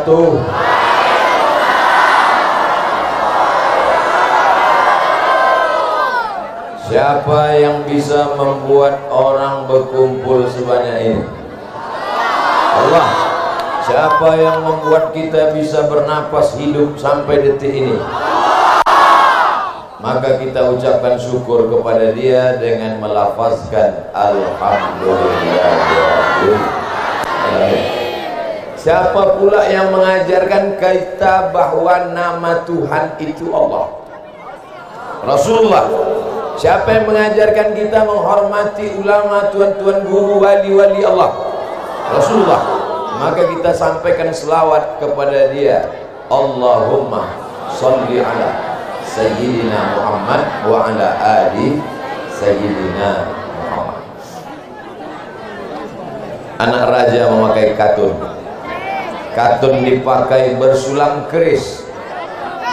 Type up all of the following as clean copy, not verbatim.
wabarakatuh. Siapa yang bisa membuat orang berkumpul sebanyak ini? Allah. Siapa yang membuat kita bisa bernapas hidup sampai detik ini? Maka kita ucapkan syukur kepada Dia dengan melafazkan alhamdulillah. Siapa pula yang mengajarkan kita bahwa nama Tuhan itu Allah? Rasulullah. Siapa yang mengajarkan kita menghormati ulama, tuan-tuan guru, wali-wali Allah? Rasulullah. Maka kita sampaikan selawat kepada Dia. Allahumma salli ala Sayyidina Muhammad wa ala ali Sayyidina Muhammad. Anak raja memakai katun. Katun dipakai bersulam keris.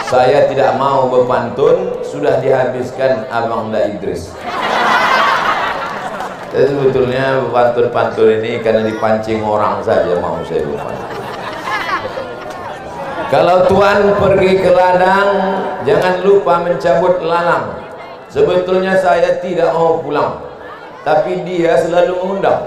Saya tidak mau berpantun, sudah dihabiskan Abang Da Idris. Jadi sebetulnya pantun-pantun ini karena dipancing orang saja mau saya berpantun. Kalau tuan pergi ke ladang, jangan lupa mencabut lalang. Sebetulnya saya tidak mau pulang, tapi dia selalu mengundang.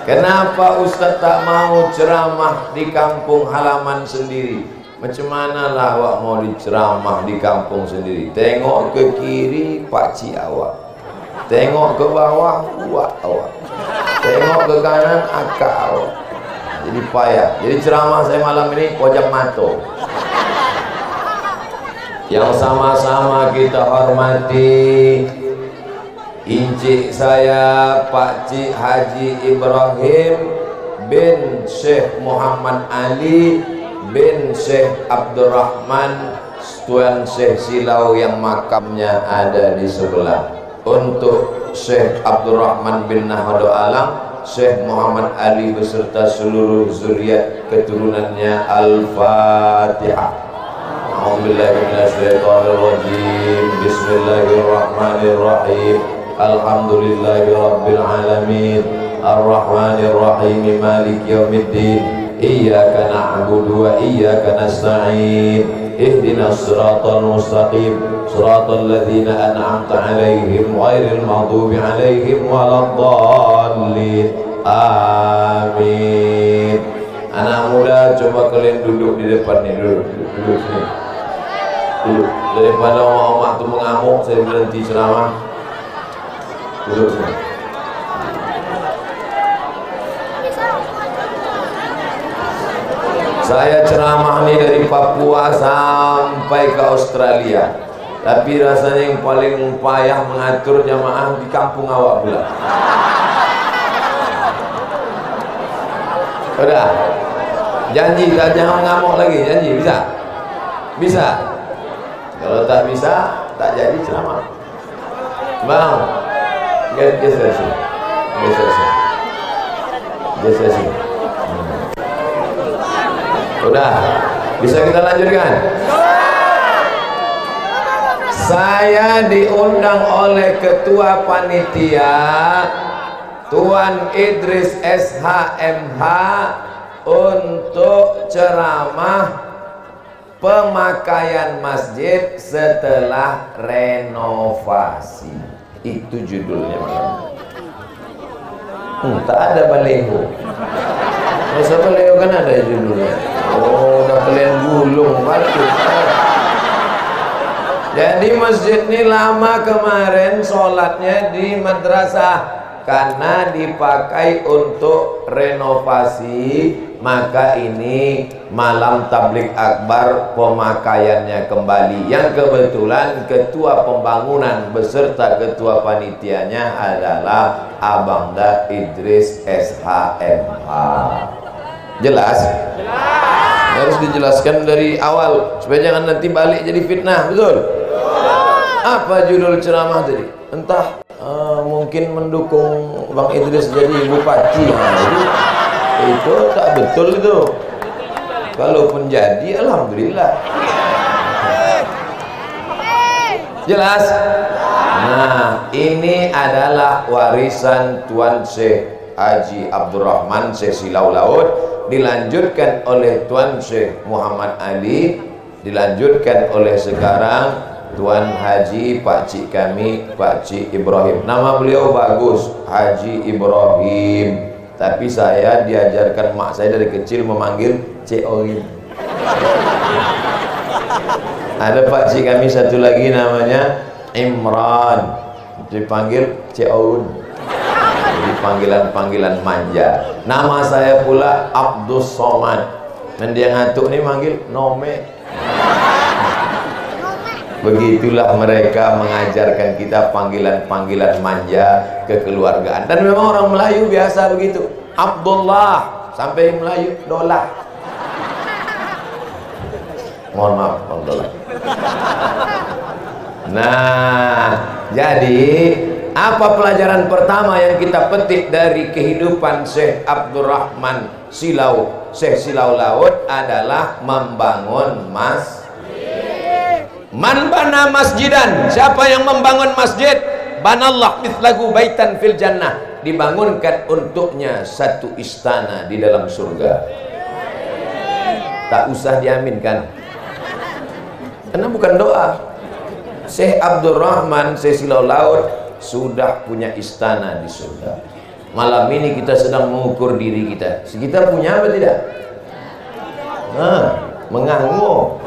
Kenapa Ustaz tak mau ceramah di kampung halaman sendiri? Macam manalah awak mau diceramah di kampung sendiri? Tengok ke kiri, pakcik awak. Tengok ke bawah, buat awak. Tengok ke kanan, akak awak. Jadi payah. Jadi ceramah saya malam ini pojok mato. Yang sama-sama kita hormati Encik saya Pak Cik Haji Ibrahim bin Syekh Muhammad Ali bin Syekh Abdurrahman Tuan Syekh Silau yang makamnya ada di sebelah. Untuk Syekh Abdurrahman bin Nahdo Alang, Syekh Muhammad Ali beserta seluruh zuriat keturunannya. Al-Fatihah. A'udzubillahi minasyaitonirrajim. Bismillahirrahmanirrahim. Alhamdulillahi rabbil alamin. Ar-Rahmanir Rahim. Maliki yaumiddin. Iyyaka na'budu wa iyyaka nasta'in. Ihdinas siratal mustaqim. Siratal ladzina an'amta 'alaihim ghairil maghdubi 'alaihim waladdallin. Amin. Anak muda coba kalian duduk di depan nih, duduk sini. Duduk. Daripada omak-omak tuh mengamuk, saya berhenti ceramah. Duduk sini. Saya ceramah nih dari Papua sampai ke Australia. Tapi rasanya yang paling payah mengatur jamaah di kampung awak pula. Udah. Janji tak jangan ngamuk lagi, janji bisa? Bisa. Kalau tak bisa, tak jadi ceramah. Bang, geser sini. Geser sini. Geser sini. Udah, bisa kita lanjutkan? Saya diundang oleh Ketua Panitia Tuan Idris SHMH untuk ceramah pemakaian masjid setelah renovasi. Itu judulnya malam. Tak ada baleho. Masa baleho kan ada judulnya. Oh, udah kalian gulung batu. Jadi masjid ini lama kemarin sholatnya di madrasah karena dipakai untuk renovasi. Maka ini malam tablik akbar pemakaiannya kembali. Yang kebetulan ketua pembangunan beserta ketua panitianya adalah Abang Da Idris SHMH. Jelas? Harus dijelaskan dari awal supaya jangan nanti balik jadi fitnah, betul? Apa judul ceramah tadi? Entah mungkin mendukung Bang Idris jadi bupati. Itu tak betul itu. Kalaupun jadi, alhamdulillah. Jelas? Nah, ini adalah warisan Tuan Syekh Haji Abdurrahman Syekh Silau Laut, dilanjutkan oleh Tuan Syekh Muhammad Ali, dilanjutkan oleh sekarang Tuan Haji Pakcik kami, Pakcik Ibrahim. Nama beliau bagus, Haji Ibrahim. Tapi saya diajarkan mak saya dari kecil memanggil Cik Oin. Ada pakcik kami satu lagi namanya Imran, dipanggil Cik Oin. Jadi panggilan-panggilan manja. Nama saya pula Abdul Somad. Dan dia ngatuk nih manggil Nome. Begitulah mereka mengajarkan kita panggilan-panggilan manja kekeluargaan. Dan memang orang Melayu biasa begitu. Abdullah sampai Melayu Dolah. Mohon maaf, Abdullah. Nah, jadi apa pelajaran pertama yang kita petik dari kehidupan Syekh Abdurrahman Silau, Syekh Silau Laut adalah membangun masjid. Man bana masjidan, siapa yang membangun masjid, banallah mithlahu baitan fil jannah, dibangunkan untuknya satu istana di dalam surga. Tak usah diaminkan, karena bukan doa. Syekh Abdurrahman Syekh Silau Laut sudah punya istana di surga. Malam ini kita sedang mengukur diri kita. Kita punya apa tidak? Mengangguk.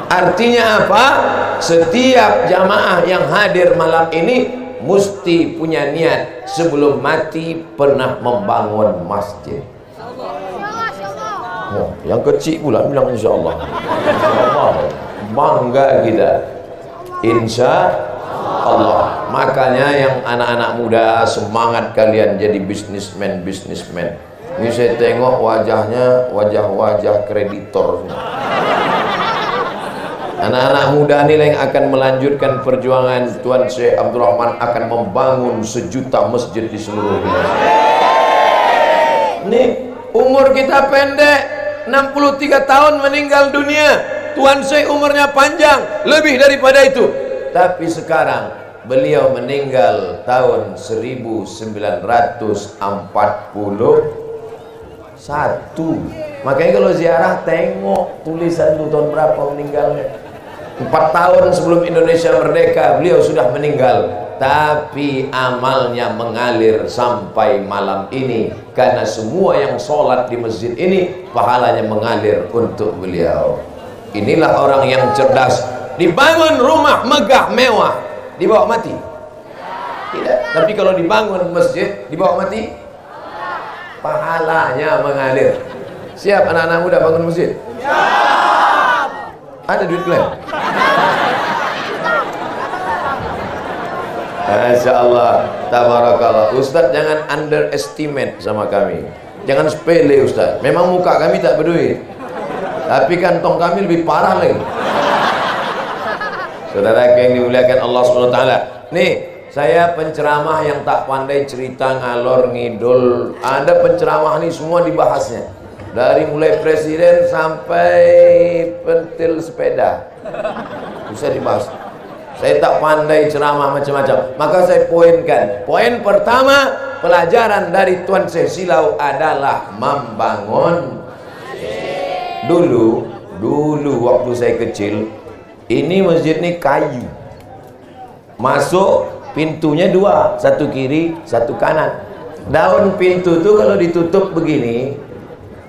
Artinya apa? Setiap jamaah yang hadir malam ini mesti punya niat sebelum mati pernah membangun masjid. Oh, yang kecil pula bilang insyaAllah. Allah, bangga kita. Insya Allah. Makanya yang anak-anak muda, semangat kalian jadi bisnismen. Ini saya tengok wajahnya wajah-wajah kreditor. Anak-anak muda ini yang akan melanjutkan perjuangan Tuan Syekh Abdurrahman akan membangun 1 juta masjid di seluruh Indonesia. Nih, umur kita pendek, 63 tahun meninggal dunia. Tuan Syekh umurnya panjang, lebih daripada itu. Tapi sekarang beliau meninggal tahun 1941. Makanya kalau ziarah tengok tulisan itu tahun berapa meninggalnya. 4 tahun sebelum Indonesia merdeka beliau sudah meninggal, tapi amalnya mengalir sampai malam ini karena semua yang sholat di masjid ini pahalanya mengalir untuk beliau. Inilah orang yang cerdas. Dibangun rumah megah mewah dibawa mati? Tidak. Tapi kalau dibangun masjid dibawa mati, pahalanya mengalir. Siap anak-anak muda bangun masjid? Ada duit kalian? Masya Allah, tabarakallah. Ustaz jangan underestimate sama kami, jangan sepele Ustaz. Memang muka kami tak berduit, tapi kantong kami lebih parah lagi. Saudara yang dimuliakan Allah SWT, nih saya penceramah yang tak pandai cerita ngalor ngidul. Ada penceramah nih semua dibahasnya, dari mulai presiden sampai pentil sepeda bisa dibahas. Saya tak pandai ceramah macam-macam, maka saya poinkan. Poin pertama, pelajaran dari Tuan Syekh Silau adalah membangun. Dulu waktu saya kecil, ini masjid ini kayu. Masuk pintunya 2, satu kiri, satu kanan. Daun pintu itu kalau ditutup begini,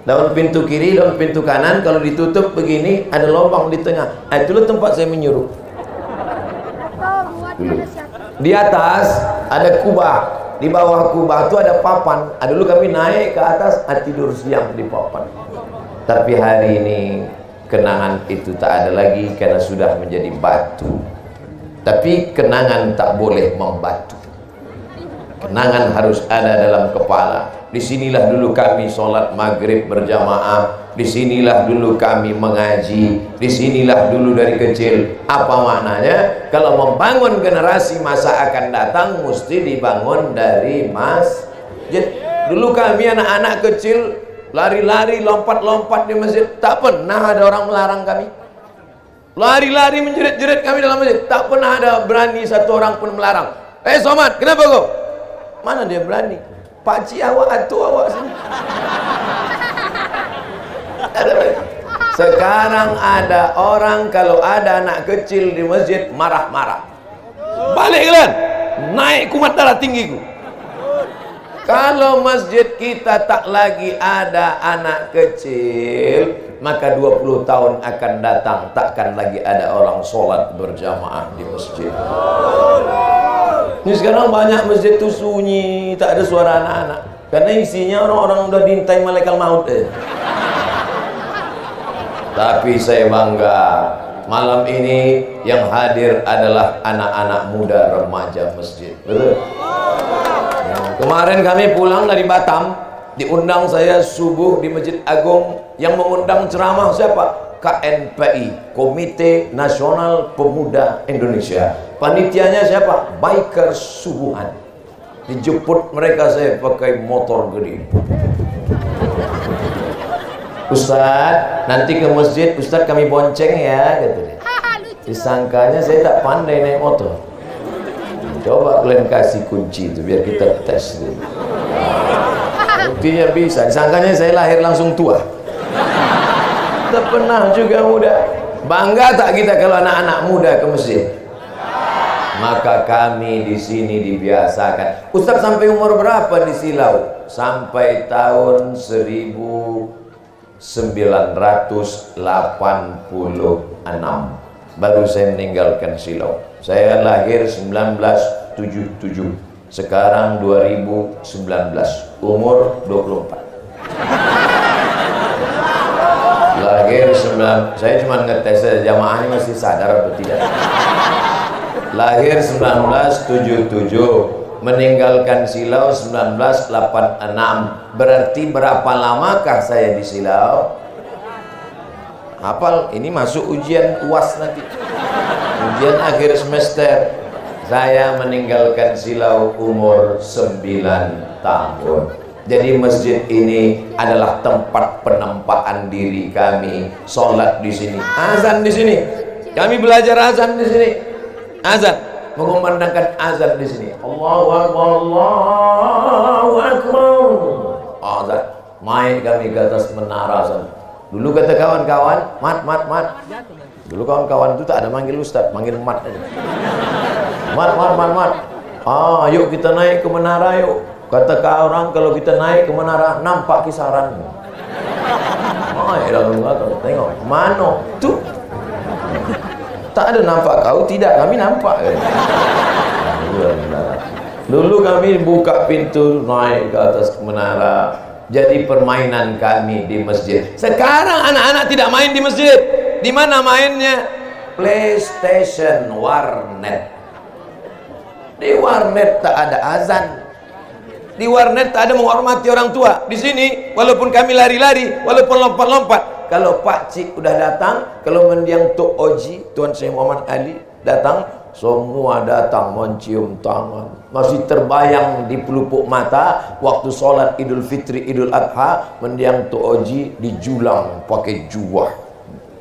daun pintu kiri, daun pintu kanan, kalau ditutup begini ada lubang di tengah. Itulah tempat saya menyuruh. Di atas ada kubah, di bawah kubah itu ada papan. Dulu kami naik ke atas, tidur siang di papan. Tapi hari ini kenangan itu tak ada lagi karena sudah menjadi batu. Tapi kenangan tak boleh membatu. Kenangan harus ada dalam kepala. Disinilah dulu kami sholat maghrib berjamaah. Disinilah dulu kami mengaji. Disinilah dulu dari kecil. Apa maknanya? Kalau membangun generasi masa akan datang, mesti dibangun dari masjid. Dulu kami anak-anak kecil lari-lari, lompat-lompat di masjid. Tak pernah ada orang melarang kami. Lari-lari menjerit-jerit kami dalam masjid. Tak pernah ada berani satu orang pun melarang. Somad, kenapa kau? Mana dia berani? Pak Cik awak atur awak sini. Sekarang ada orang kalau ada anak kecil di masjid marah-marah. Balik kalian, naik kumat darah tinggiku. Kalau masjid kita tak lagi ada anak kecil, maka 20 tahun akan datang takkan lagi ada orang sholat berjamaah di masjid. Ini sekarang banyak masjid itu sunyi, tak ada suara anak-anak, karena isinya orang-orang udah diintai malaikat maut. Tapi saya bangga, malam ini yang hadir adalah anak-anak muda remaja masjid. Betul? Kemarin kami pulang dari Batam, diundang saya subuh di Masjid Agung. Yang mengundang ceramah siapa? KNPI, Komite Nasional Pemuda Indonesia. Panitianya siapa? Biker subuhan. Dijemput mereka saya pakai motor gede. Ustaz, nanti ke masjid, Ustaz kami bonceng ya, gitu deh. Disangkanya saya tak pandai naik motor. Coba kalian kasih kunci itu biar kita tes dulu. Buktinya bisa. Disangkanya saya lahir langsung tua. Tak pernah juga muda. Bangga tak kita kalau anak-anak muda ke masjid? Maka kami di sini dibiasakan. Ustaz sampai umur berapa di Silau? Sampai tahun 1986. Baru saya meninggalkan Silau. Saya lahir 1977. Sekarang 2019. Umur 24. Lahir 9. Saya cuma ngetes saja jamaahnya masih sadar atau tidak. Lahir 1977. Meninggalkan Silau 1986. Berarti berapa lamakah saya di Silau? Hafal, ini masuk ujian UAS nanti. Ujian akhir semester. Saya meninggalkan Silau umur 9 tahun. Jadi masjid ini adalah tempat penempaan diri kami. Sholat di sini, azan di sini. Kami belajar azan di sini. Azan, mengumandangkan azan di sini. Allahu Akbar, Allahu Akbar. Azan, main kami ke atas menara azan. Dulu kata kawan-kawan, mat. Dulu kawan-kawan itu tak ada manggil ustaz, manggil mat aja. Mat. Yuk kita naik ke menara yuk. Kata orang kalau kita naik ke menara nampak kisaran. Lalu tengok mana tuh. Tak ada nampak kau, tidak, kami nampak. Dulu kami buka pintu naik ke atas menara. Jadi permainan kami di masjid. Sekarang anak-anak tidak main di masjid. Di mana mainnya? PlayStation, warnet. Di warnet tak ada azan. Di warnet tak ada menghormati orang tua. Di sini walaupun kami lari-lari, walaupun lompat-lompat, kalau Pak Cik udah datang, kalau mendiang Tok Oji, Tuan Syekh Muhammad Ali datang, semua datang mencium tangan. Masih terbayang di pelupuk mata waktu sholat Idul Fitri, Idul Adha, mendiang Tok Oji dijulang pakai juwah,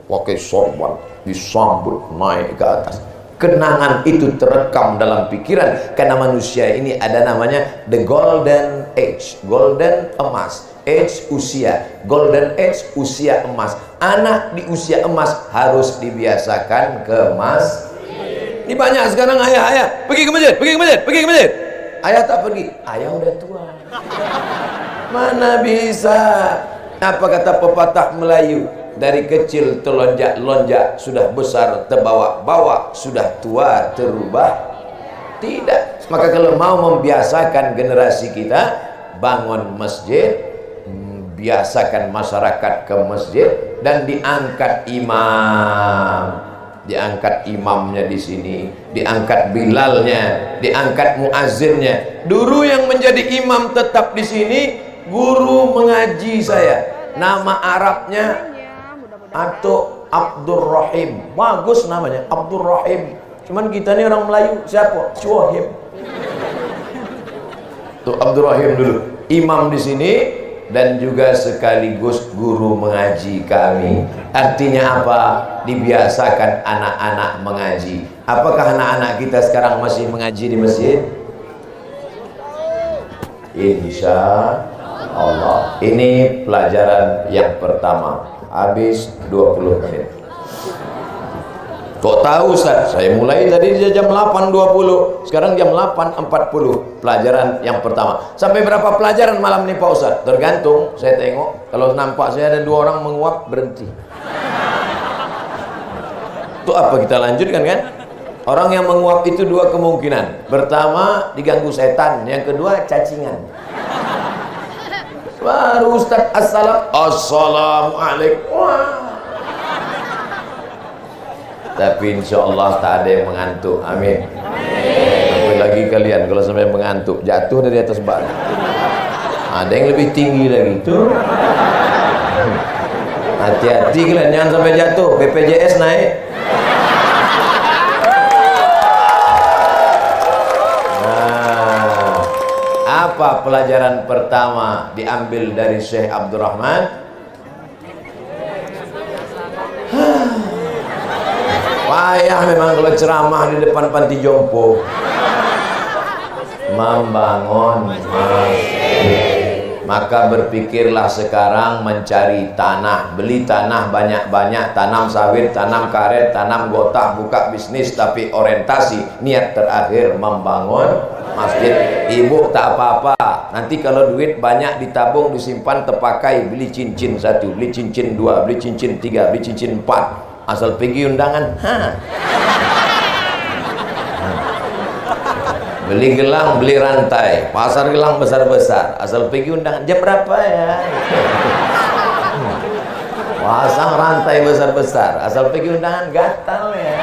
pakai sorban, disambut naik ke atas. Kenangan itu terekam dalam pikiran karena manusia ini ada namanya the golden age, golden emas, age usia, golden age usia emas. Anak di usia emas harus dibiasakan ke masjid. Ini banyak sekarang ayah pergi ke masjid. Ayah tak pergi, ayah udah tua. Mana bisa? Apa kata pepatah Melayu? Dari kecil terlonjak-lonjak, sudah besar terbawa-bawa, sudah tua terubah tidak. Maka kalau mau membiasakan generasi kita bangun masjid, biasakan masyarakat ke masjid, dan diangkat imam. Diangkat imamnya di sini, diangkat bilalnya, diangkat muazzinnya. Dulu yang menjadi imam tetap di sini guru mengaji saya. Nama Arabnya atau Abdurrahim, bagus namanya Abdurrahim. Cuman kita ini orang Melayu, siapa? Cuahim. Tuh Abdurrahim dulu imam di sini dan juga sekaligus guru mengaji kami. Artinya apa? Dibiasakan anak-anak mengaji. Apakah anak-anak kita sekarang masih mengaji di masjid? Insya Allah. Ini pelajaran yang pertama. Habis 20 menit. Kok tahu Ustaz? Saya mulai tadi jam 8.20, sekarang jam 8.40. Pelajaran yang pertama. Sampai berapa pelajaran malam ini Pak Ustaz? Tergantung, saya tengok. Kalau nampak saya ada 2 orang menguap, berhenti. Itu apa kita lanjutkan kan? Orang yang menguap itu 2 kemungkinan. Pertama, diganggu setan. Yang kedua, cacingan. Baru Ustaz Assalamualaikum. Tapi insya Allah tak ada yang mengantuk. Amin. Sampai lagi kalian kalau sampai mengantuk, jatuh dari atas bak. Ada yang lebih tinggi lagi tuh. Hati-hati kalian, jangan sampai jatuh. BPJS naik. Nah, apa pelajaran pertama diambil dari Syekh Abdurrahman? Payah memang kalau ceramah di depan panti jompo. Membangun masjid. Maka berpikirlah sekarang mencari tanah, beli tanah banyak-banyak, tanam sawit, tanam karet, tanam gotah, buka bisnis, tapi orientasi niat terakhir membangun masjid. Ibu tak apa-apa, nanti kalau duit banyak ditabung, disimpan, terpakai, beli cincin 1, beli cincin 2, beli cincin 3, beli cincin 4, asal pergi undangan. Beli gelang, beli rantai, pasar gelang besar-besar, asal pergi undangan. Jam berapa ya? Pasang rantai besar-besar, asal pergi undangan, gatal ya.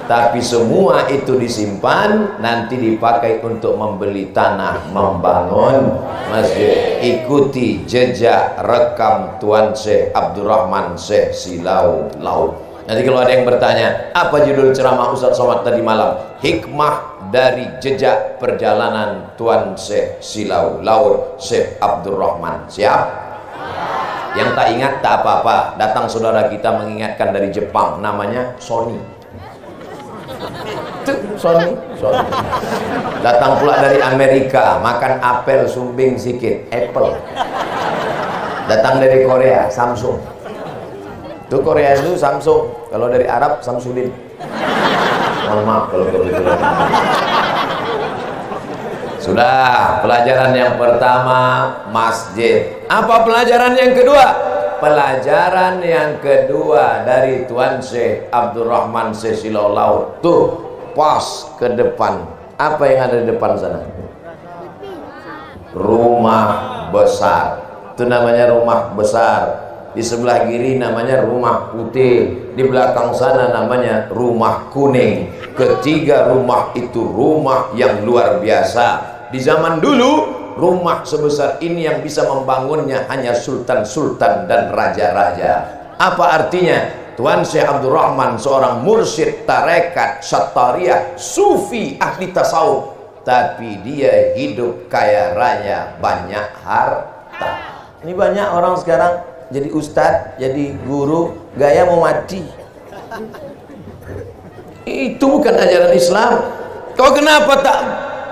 Tapi semua itu disimpan, nanti dipakai untuk membeli tanah, membangun masjid. Ikuti jejak rekam Tuan Syekh Abdurrahman Syekh Silau Laut. Nanti kalau ada yang bertanya, apa judul ceramah Ustaz Somad tadi malam? Hikmah dari jejak perjalanan Tuan Syekh Silau Laut Syekh Abdurrahman. Siap? Yang tak ingat tak apa-apa. Datang saudara kita mengingatkan dari Jepang, namanya Sony. Sony. Datang pula dari Amerika, makan apel sumbing sikit, Apple. Datang dari Korea, Samsung. Itu Korea itu Samsung, kalau dari Arab Samsudin. Mohon maaf kalau kebetulan. Sudah, pelajaran yang pertama masjid. Apa pelajaran yang kedua? Pelajaran yang kedua dari Tuan Syekh Abdurrahman Syekh Silau Laut. Tuh, pas ke depan. Apa yang ada di depan sana? Rumah besar. Itu namanya rumah besar. Di sebelah kiri namanya rumah putih, di belakang sana namanya rumah kuning. Ketiga rumah itu rumah yang luar biasa. Di zaman dulu, rumah sebesar ini yang bisa membangunnya hanya sultan-sultan dan raja-raja. Apa artinya? Tuan Syekh Abdurrahman seorang mursyid tarekat Syattariyah, sufi ahli tasawuf, tapi dia hidup kaya raya, banyak harta. Ini banyak orang sekarang jadi ustadz, jadi guru, gaya mau mati. Itu bukan ajaran Islam. Kau kenapa tak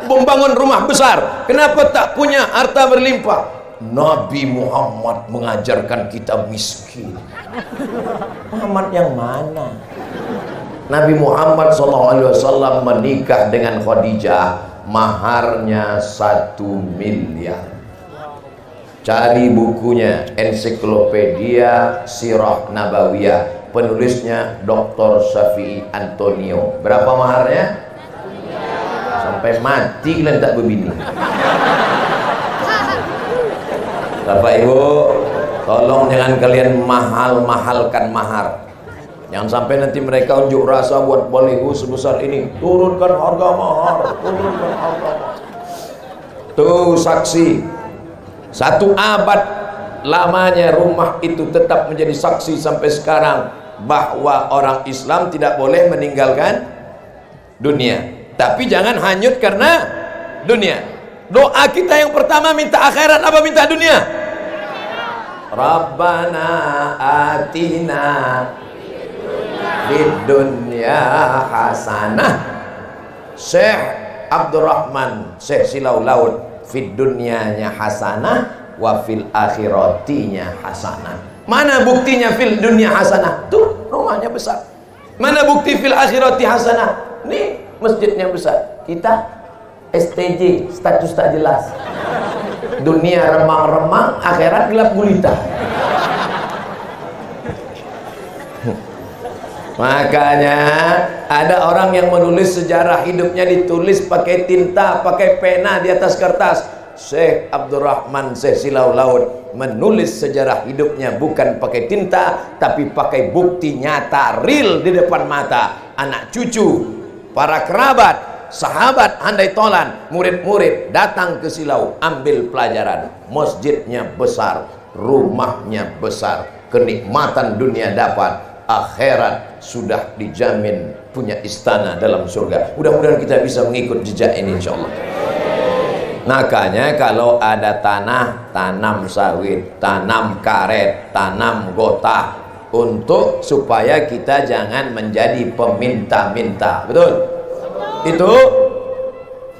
membangun rumah besar? Kenapa tak punya harta berlimpah? Nabi Muhammad mengajarkan kita miskin. Muhammad yang mana? Nabi Muhammad SAW menikah dengan Khadijah, maharnya 1 miliar. Cari bukunya, ensiklopedia Sirah Nabawiyah, penulisnya Dr. Syafi'i Antonio. Berapa maharnya? Sampai mati kalian tak berbini. Bapak Ibu, tolong jangan kalian mahal-mahalkan mahar. Jangan sampai nanti mereka unjuk rasa buat balihu sebesar ini. Turunkan harga mahar, turunkan harga mahar. Tuh saksi. 1 abad lamanya rumah itu tetap menjadi saksi sampai sekarang bahwa orang Islam tidak boleh meninggalkan dunia. Tapi jangan hanyut karena dunia. Doa kita yang pertama minta akhirat apa minta dunia? Rabbana atina fid dunya hasanah. Syekh Abdurrahman Syekh Silau Laut fid dunyanya hasanah wa fil akhiratinya hasanah. Mana buktinya fil dunya hasanah? Tuh rumahnya besar. Mana bukti fil akhirati hasanah? Nih masjidnya besar. Kita STJ, status tak jelas. Dunia remang-remang, akhirat gelap gulita. Makanya ada orang yang menulis sejarah hidupnya, ditulis pakai tinta, pakai pena di atas kertas. Syekh Abdurrahman Syekh Silau Laut menulis sejarah hidupnya bukan pakai tinta, tapi pakai bukti nyata, real di depan mata. Anak cucu, para kerabat, sahabat handai tolan, murid-murid datang ke Silau, ambil pelajaran. Masjidnya besar, rumahnya besar, kenikmatan dunia dapat, akhirat sudah dijamin punya istana dalam surga. Mudah-mudahan kita bisa mengikut jejak ini insyaallah. Makanya kalau ada tanah, tanam sawit, tanam karet, tanam gotah, untuk supaya kita jangan menjadi peminta-minta. Betul? Itu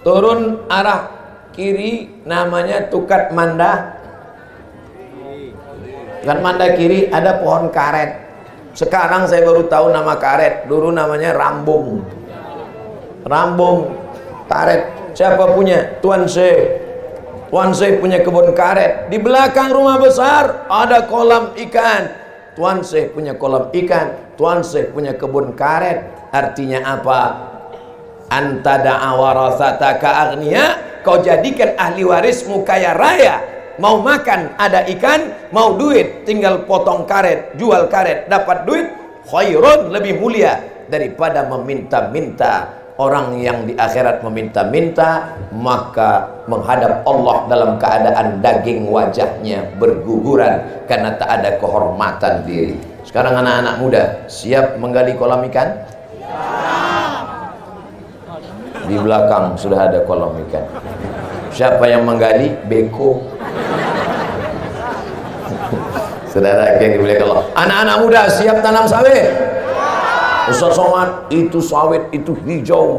turun arah kiri namanya Tukat Manda. Tukat Manda kiri ada pohon karet. Sekarang saya baru tahu nama karet, dulu namanya rambung. Rambung, karet. Siapa punya? Tuan Syekh. Tuan Syekh punya kebun karet. Di belakang rumah besar ada kolam ikan. Tuan Syekh punya kolam ikan. Tuan Syekh punya kebun karet. Artinya apa? Anta da'a warasataka aghnia. Kau jadikan ahli warismu kaya raya. Mau makan ada ikan, mau duit tinggal potong karet, jual karet dapat duit. Khairun, lebih mulia daripada meminta-minta. Orang yang di akhirat meminta-minta, maka menghadap Allah dalam keadaan daging wajahnya berguguran karena tak ada kehormatan diri. Sekarang anak-anak muda siap menggali kolam ikan? Di belakang sudah ada kolam ikan. Siapa yang menggali? Beko. Saudara yang dimuliakan Allah, anak-anak muda siap tanam sawit? Ustaz Somad, itu sawit itu hijau.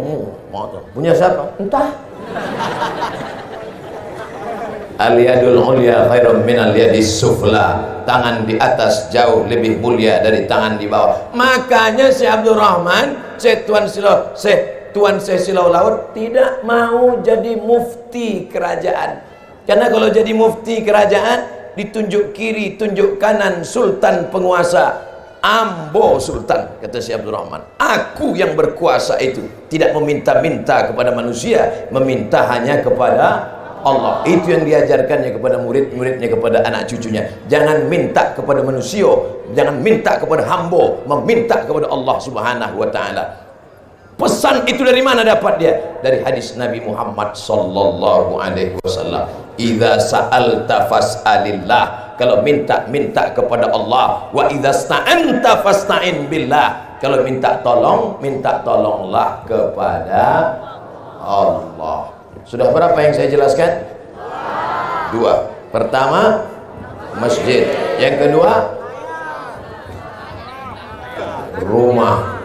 Punya siapa? Entah. Al-yadul ulya khairum minal yadis sufla. Tangan di atas jauh lebih mulia dari tangan di bawah. Makanya Syekh Abdurrahman, Syekh Tuan Syekh Silau Laut tidak mau jadi mufti kerajaan. Karena kalau jadi mufti kerajaan, ditunjuk kiri, tunjuk kanan, sultan penguasa. Ambo sultan, kata Syekh Abdurrahman, aku yang berkuasa itu tidak meminta-minta kepada manusia, meminta hanya kepada Allah. Itu yang diajarkannya kepada murid-muridnya, kepada anak cucunya. Jangan minta kepada manusia, jangan minta kepada hamba, meminta kepada Allah Subhanahu wa taala. Pesan itu dari mana dapat dia? Dari hadis Nabi Muhammad sallallahu alaihi wasallam. Idza sa'alta fas'alillah. Kalau minta kepada Allah. Wa idza sta'anta fasta'in billah. Kalau minta tolonglah kepada Allah. Sudah berapa yang saya jelaskan? Dua. Pertama, masjid. Yang kedua, rumah.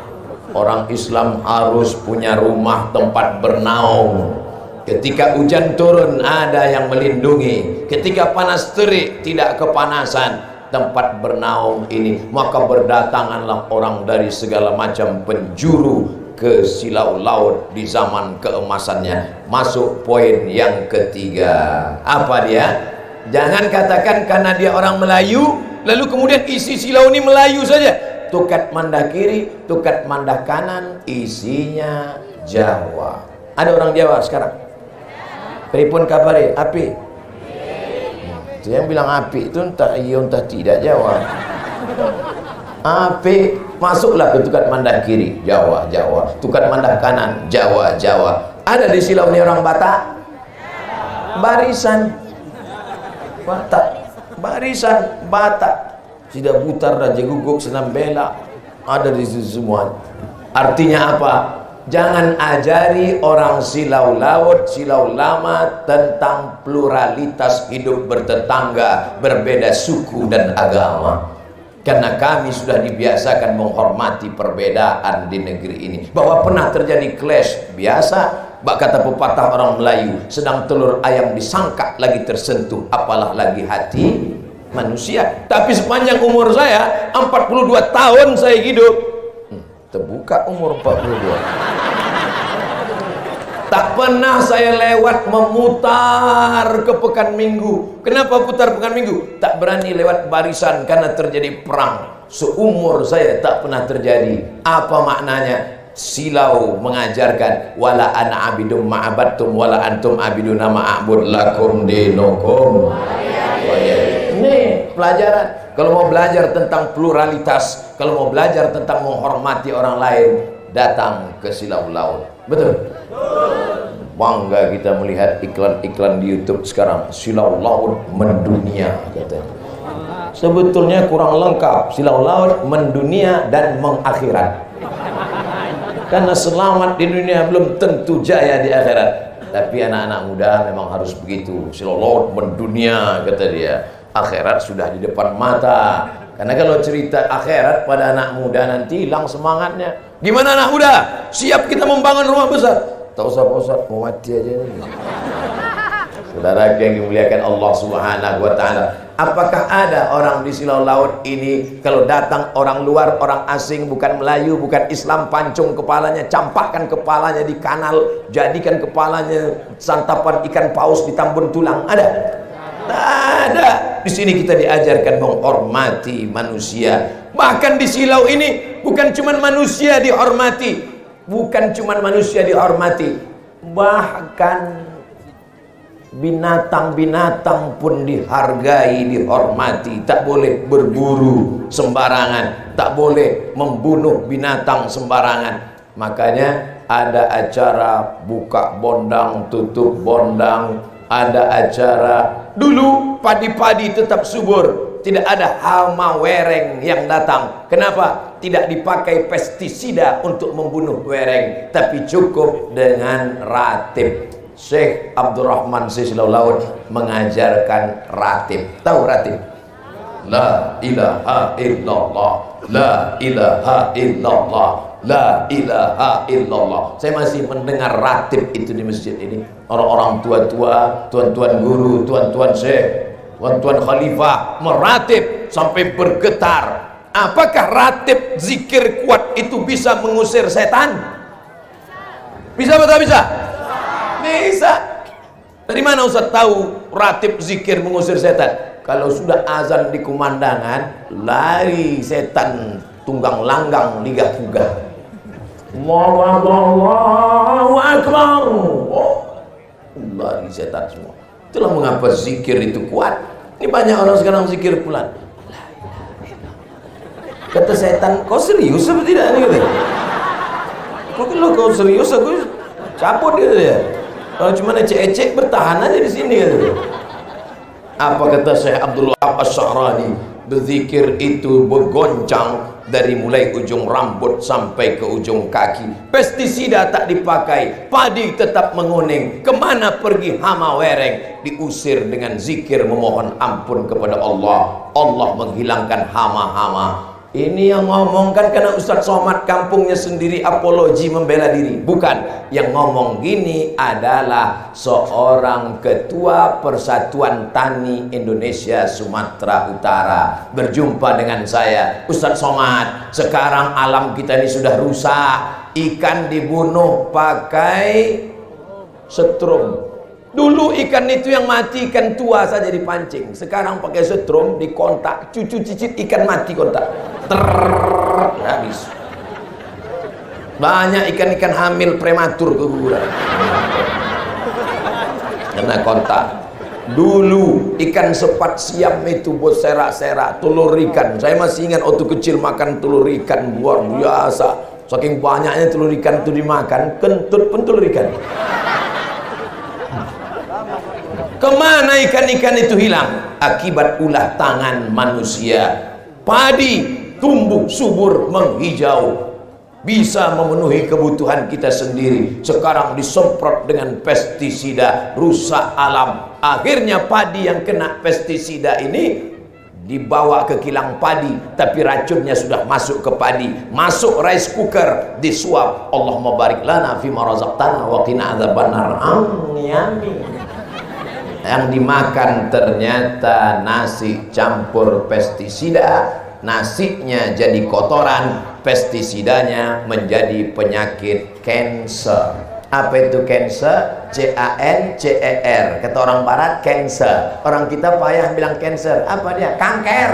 Orang Islam harus punya rumah tempat bernaung. Ketika hujan turun ada yang melindungi. Ketika panas terik tidak kepanasan. Tempat bernaung ini, maka berdatanganlah orang dari segala macam penjuru ke Silau Laut di zaman keemasannya. Masuk poin yang ketiga. Apa dia? Jangan katakan karena dia orang Melayu lalu kemudian isi silau ini Melayu saja. Tukat mandah kiri, tukat mandah kanan, isinya Jawa. Ada orang Jawa sekarang? Pripun kabare? Api? Itu yang bilang api itu entah iya entah tidak Jawa. Api, masuklah ke tukat mandah kiri, Jawa. Tukat mandah kanan, Jawa. Ada di silau ini orang Batak? Barisan Batak. Tidak Butar, Raja Guguk, Senam Bela, ada di situ semua. Artinya apa? Jangan ajari orang Silau Laut, Silau Lama tentang pluralitas hidup bertetangga, berbeda suku dan agama. Karena kami sudah dibiasakan menghormati perbedaan di negeri ini. Bahwa pernah terjadi clash, biasa. Bak kata pepatah orang Melayu, sedang telur ayam disangka lagi tersentuh, apalah lagi hati manusia. Tapi sepanjang umur saya 42 tahun saya hidup, terbuka umur 42. Tak pernah saya lewat memutar ke Pekan Minggu. Kenapa putar Pekan Minggu? Tak berani lewat barisan karena terjadi perang. Seumur saya tak pernah terjadi. Apa maknanya? Silau mengajarkan wala ana abidum ma'abattum wala antum abiduna ma'abud lakum dinukum. Ini pelajaran. Kalau mau belajar tentang pluralitas, kalau mau belajar tentang menghormati orang lain, datang ke Silau Laut. Betul? Bangga kita melihat iklan-iklan di YouTube sekarang. Silau Laut mendunia katanya. Sebetulnya kurang lengkap. Silau Laut mendunia dan mengakhirat. Karena selamat di dunia belum tentu jaya di akhirat. Tapi anak-anak muda memang harus begitu. Silau Laut mendunia kata dia. Akhirat sudah di depan mata. Karena kalau cerita akhirat pada anak muda nanti hilang semangatnya. Gimana anak muda? Siap kita membangun rumah besar? Tak usah Pak Ustaz, mau mati aja nih. Saudara yang dimuliakan Allah Subhanahu wa Ta'ala, apakah ada orang di Silau Laut ini kalau datang orang luar, orang asing, bukan Melayu, bukan Islam, pancung kepalanya, campakkan kepalanya di kanal, jadikan kepalanya santapan ikan paus di tambun tulang? Ada? Tak ada. Di sini kita diajarkan menghormati manusia. Bahkan di Silau ini bukan cuma manusia dihormati, bukan cuma manusia dihormati, bahkan binatang-binatang pun dihargai, dihormati. Tak boleh berburu sembarangan, tak boleh membunuh binatang sembarangan. Makanya ada acara buka bondang, tutup bondang, ada acara. Dulu padi-padi tetap subur, tidak ada hama wereng yang datang. Kenapa? Tidak dipakai pestisida untuk membunuh wereng, tapi cukup dengan ratib. Syekh Abdurrahman Silau Laut mengajarkan ratib. Tahu ratib? La ilaha illallah, la ilaha illallah, la ilaha illallah. Saya masih mendengar ratib itu di masjid ini. Orang-orang tua-tua, tuan-tuan guru, tuan-tuan syekh, tuan-tuan khalifah meratib sampai bergetar. Apakah ratib zikir kuat itu bisa mengusir setan? Bisa atau bisa? Bisa. Dari mana Ustaz tahu ratib zikir mengusir setan? Kalau sudah azan di kumandangan, lari setan tunggang langgang ligat fugah. Allahu Akbar. Lari setan semua. Itulah mengapa zikir itu kuat. Ini banyak orang sekarang zikir pulang. Kata setan, kau serius apa tidak? Kau serius, aku cabut dia. Kalau cuma ecek-ecek bertahan aja di sini gitu. Apa kata Syekh Abdul Wahab Asy-Sya'rani? Berzikir itu bergoncang dari mulai ujung rambut sampai ke ujung kaki. Pestisida tak dipakai, padi tetap menguning. Kemana pergi hama wereng? Diusir dengan zikir memohon ampun kepada Allah. Allah menghilangkan hama-hama. Ini yang ngomong kan karena Ustadz Somad kampungnya sendiri apologi membela diri. Bukan. Yang ngomong gini adalah seorang ketua Persatuan Tani Indonesia Sumatera Utara. Berjumpa dengan saya, Ustadz Somad, sekarang alam kita ini sudah rusak. Ikan dibunuh pakai setrum. Dulu ikan itu yang mati ikan tua saja dipancing. Sekarang pakai setrum, dikontak, cucu cicit ikan mati kontak. Habis. Banyak ikan-ikan hamil prematur keguguran karena kontak. Dulu ikan sepat siam itu buat serak-serak, telur ikan. Saya masih ingat waktu kecil makan telur ikan luar biasa. Saking banyaknya telur ikan itu dimakan, kentut pun telur ikan. Kemana ikan-ikan itu hilang? Akibat ulah tangan manusia. Padi tumbuh subur menghijau, bisa memenuhi kebutuhan kita sendiri. Sekarang disemprot dengan pestisida, rusak alam. Akhirnya padi yang kena pestisida ini dibawa ke kilang padi, tapi racunnya sudah masuk ke padi, masuk rice cooker, disuap. Allahumma barik lana fima razaqtana wa qina adzabannar. Yang dimakan ternyata nasi campur pestisida, nasinya jadi kotoran, pestisidanya menjadi penyakit cancer. Apa itu cancer? C-A-N-C-E-R. Kata orang barat cancer, orang kita payah bilang cancer. Apa dia? Kanker.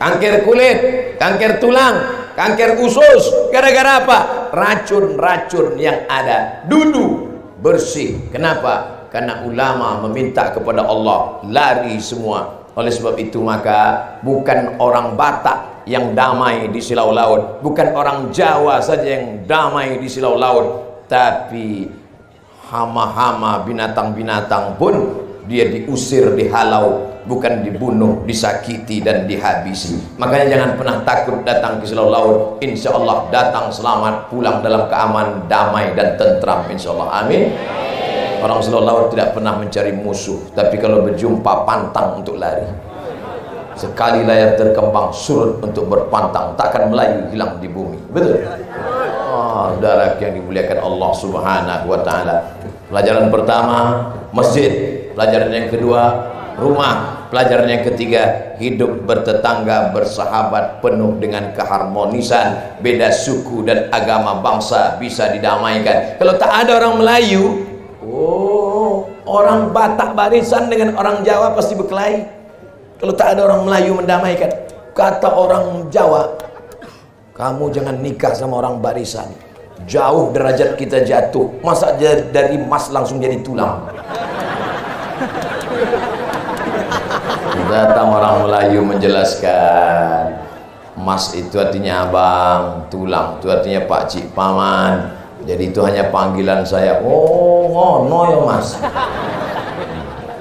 Kanker kulit, kanker tulang, kanker usus. Gara-gara apa? Racun-racun yang ada dulu bersih. Kenapa? Karena ulama meminta kepada Allah lari semua. Oleh sebab itu maka bukan orang Batak yang damai di silau laut, bukan orang Jawa saja yang damai di silau laut, tapi hama-hama, binatang-binatang pun dia diusir, dihalau, bukan dibunuh, disakiti dan dihabisi. Makanya jangan pernah takut datang ke silau laut. Insya Allah datang selamat, pulang dalam keamanan, damai dan tentram, insya Allah. Amin. Orang silau laut tidak pernah mencari musuh, tapi kalau berjumpa pantang untuk lari. Sekali layar terkembang surut untuk berpantang, takkan Melayu hilang di bumi. Betul? Oh, saudara yang dimuliakan Allah Subhanahu wa taala. Pelajaran pertama, masjid. Pelajaran yang kedua, rumah. Pelajaran yang ketiga, hidup bertetangga, bersahabat, penuh dengan keharmonisan. Beda suku dan agama bangsa bisa didamaikan. Kalau tak ada orang Melayu, orang Batak barisan dengan orang Jawa pasti berkelahi. Kalau tak ada orang Melayu mendamaikan. Kata orang Jawa, kamu jangan nikah sama orang barisan, jauh derajat kita jatuh. Masa dari emas langsung jadi tulang. Datang orang Melayu menjelaskan, emas itu artinya abang, tulang itu artinya pak cik paman. Jadi itu hanya panggilan saya. Oh, ngono ya mas.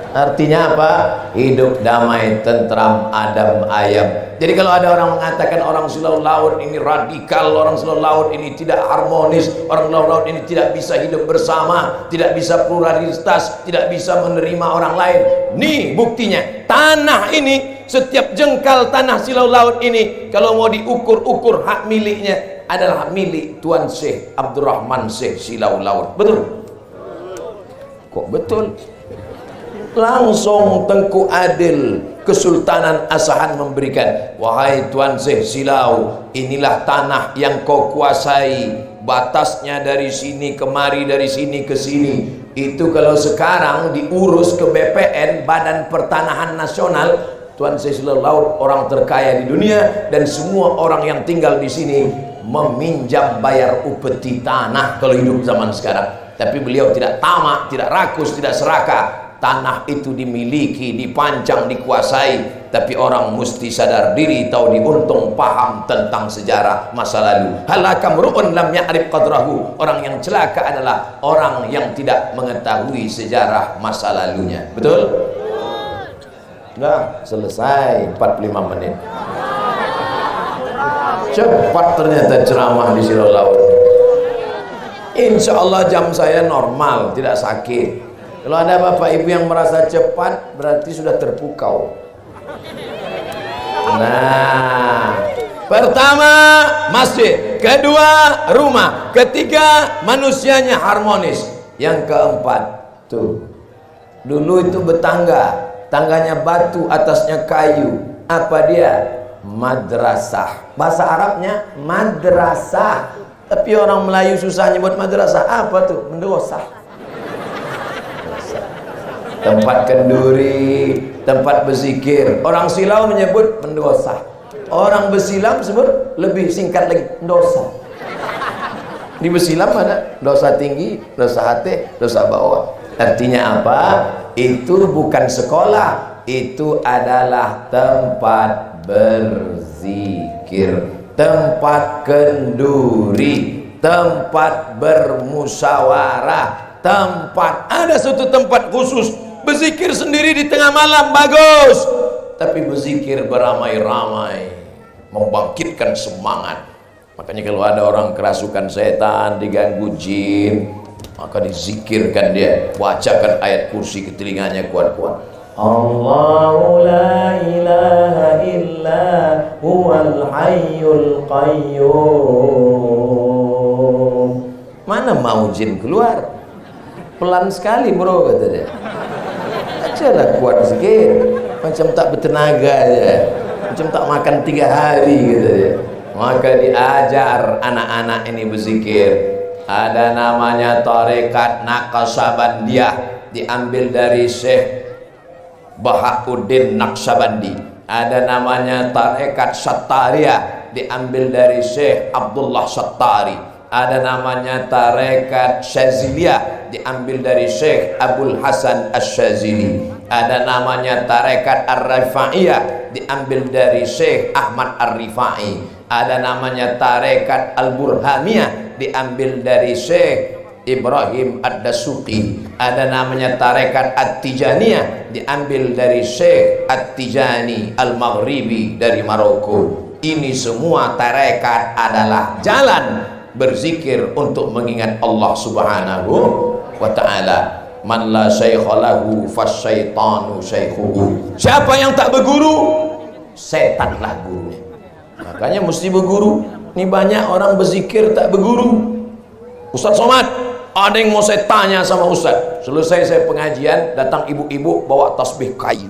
Artinya apa? Hidup damai, tentram, adem, ayem. Jadi kalau ada orang mengatakan orang silau laut ini radikal, orang silau laut ini tidak harmonis, orang silau laut ini tidak bisa hidup bersama, tidak bisa pluralitas, tidak bisa menerima orang lain. Nih buktinya, tanah ini, setiap jengkal tanah silau laut ini, kalau mau diukur-ukur hak miliknya adalah milik Tuan Syekh Abdurrahman Syekh Silau Laut. Betul? Kok betul? Langsung Tengku Adil Kesultanan Asahan memberikan, wahai Tuan Syekh Silau, inilah tanah yang kau kuasai, batasnya dari sini kemari, dari sini ke sini. Itu kalau sekarang diurus ke BPN, Badan Pertanahan Nasional, Tuan Syekh Silau Laut orang terkaya di dunia, dan semua orang yang tinggal di sini meminjam bayar upeti tanah kalau hidup zaman sekarang. Tapi beliau tidak tamak, tidak rakus, tidak serakah. Tanah itu dimiliki, dipancang, dikuasai. Tapi orang mesti sadar diri, tahu diuntung, paham tentang sejarah masa lalu. Halakam ru'un lam ya'rif qadrahu. Orang yang celaka adalah orang yang tidak mengetahui sejarah masa lalunya. Betul? Nah, selesai 45 menit. Cepat ternyata ceramah di Silau Laut. Insya Allah jam saya normal, tidak sakit. Kalau ada bapak ibu yang merasa cepat, berarti sudah terpukau. Nah, pertama masjid, kedua rumah, ketiga manusianya harmonis. Yang keempat, tuh, dulu itu bertangga, tangganya batu, atasnya kayu. Apa dia? Madrasah. Bahasa Arabnya madrasah. Tapi orang Melayu susah nyebut madrasah. Apa tuh? Mendosah. Tempat kenduri, tempat berzikir. Orang Silau menyebut mendosah. Orang Besilam sebut lebih singkat lagi, dosa. Di Besilam ada dosa tinggi, dosa hati, dosa bawah. Artinya apa? Itu bukan sekolah, itu adalah tempat berzikir, tempat kenduri, tempat bermusyawarah, tempat, ada suatu tempat khusus. Berzikir sendiri di tengah malam bagus, tapi berzikir beramai-ramai membangkitkan semangat. Makanya kalau ada orang kerasukan setan, diganggu jin, maka dizikirkan dia, bacakan ayat kursi ke telinganya kuat-kuat. Allahu la ilaha illa huwal hayyul qayyum. Mana mau jin keluar? Pelan sekali bro, kata dia. Ajalah kuat sikit, macam tak bertenaga aja, macam tak makan 3 hari, kata dia. Maka diajar anak-anak ini berzikir. Ada namanya tarekat Naqsabandiyah, diambil dari Syekh Bahauddin Naqsabandi. Ada namanya tarekat Sattariyah, diambil dari Syekh Abdullah Sattari. Ada namanya tarekat Syaziliyah, diambil dari Syekh Abdul Hasan Asy-Syazili. Ada namanya tarekat Ar-Rifaiyah, diambil dari Syekh Ahmad Ar-Rifai. Ada namanya tarekat Al-Burhaniyah, diambil dari Syekh Ibrahim Ad-Dasuqi. Ada namanya tarekat At-Tijaniyah, diambil dari Syekh At-Tijani Al-Maghribi dari Maroko. Ini semua tarekat adalah jalan berzikir untuk mengingat Allah Subhanahu wa ta'ala. Man la syaikha lahu fasyaitanu syaikhuhu. Siapa yang tak berguru, setanlah gurunya. Makanya mesti berguru. Ini banyak orang berzikir tak berguru. Ustaz Somad, ada yang mau saya tanya sama Ustaz. Selesai saya pengajian, datang ibu-ibu bawa tasbih kayu.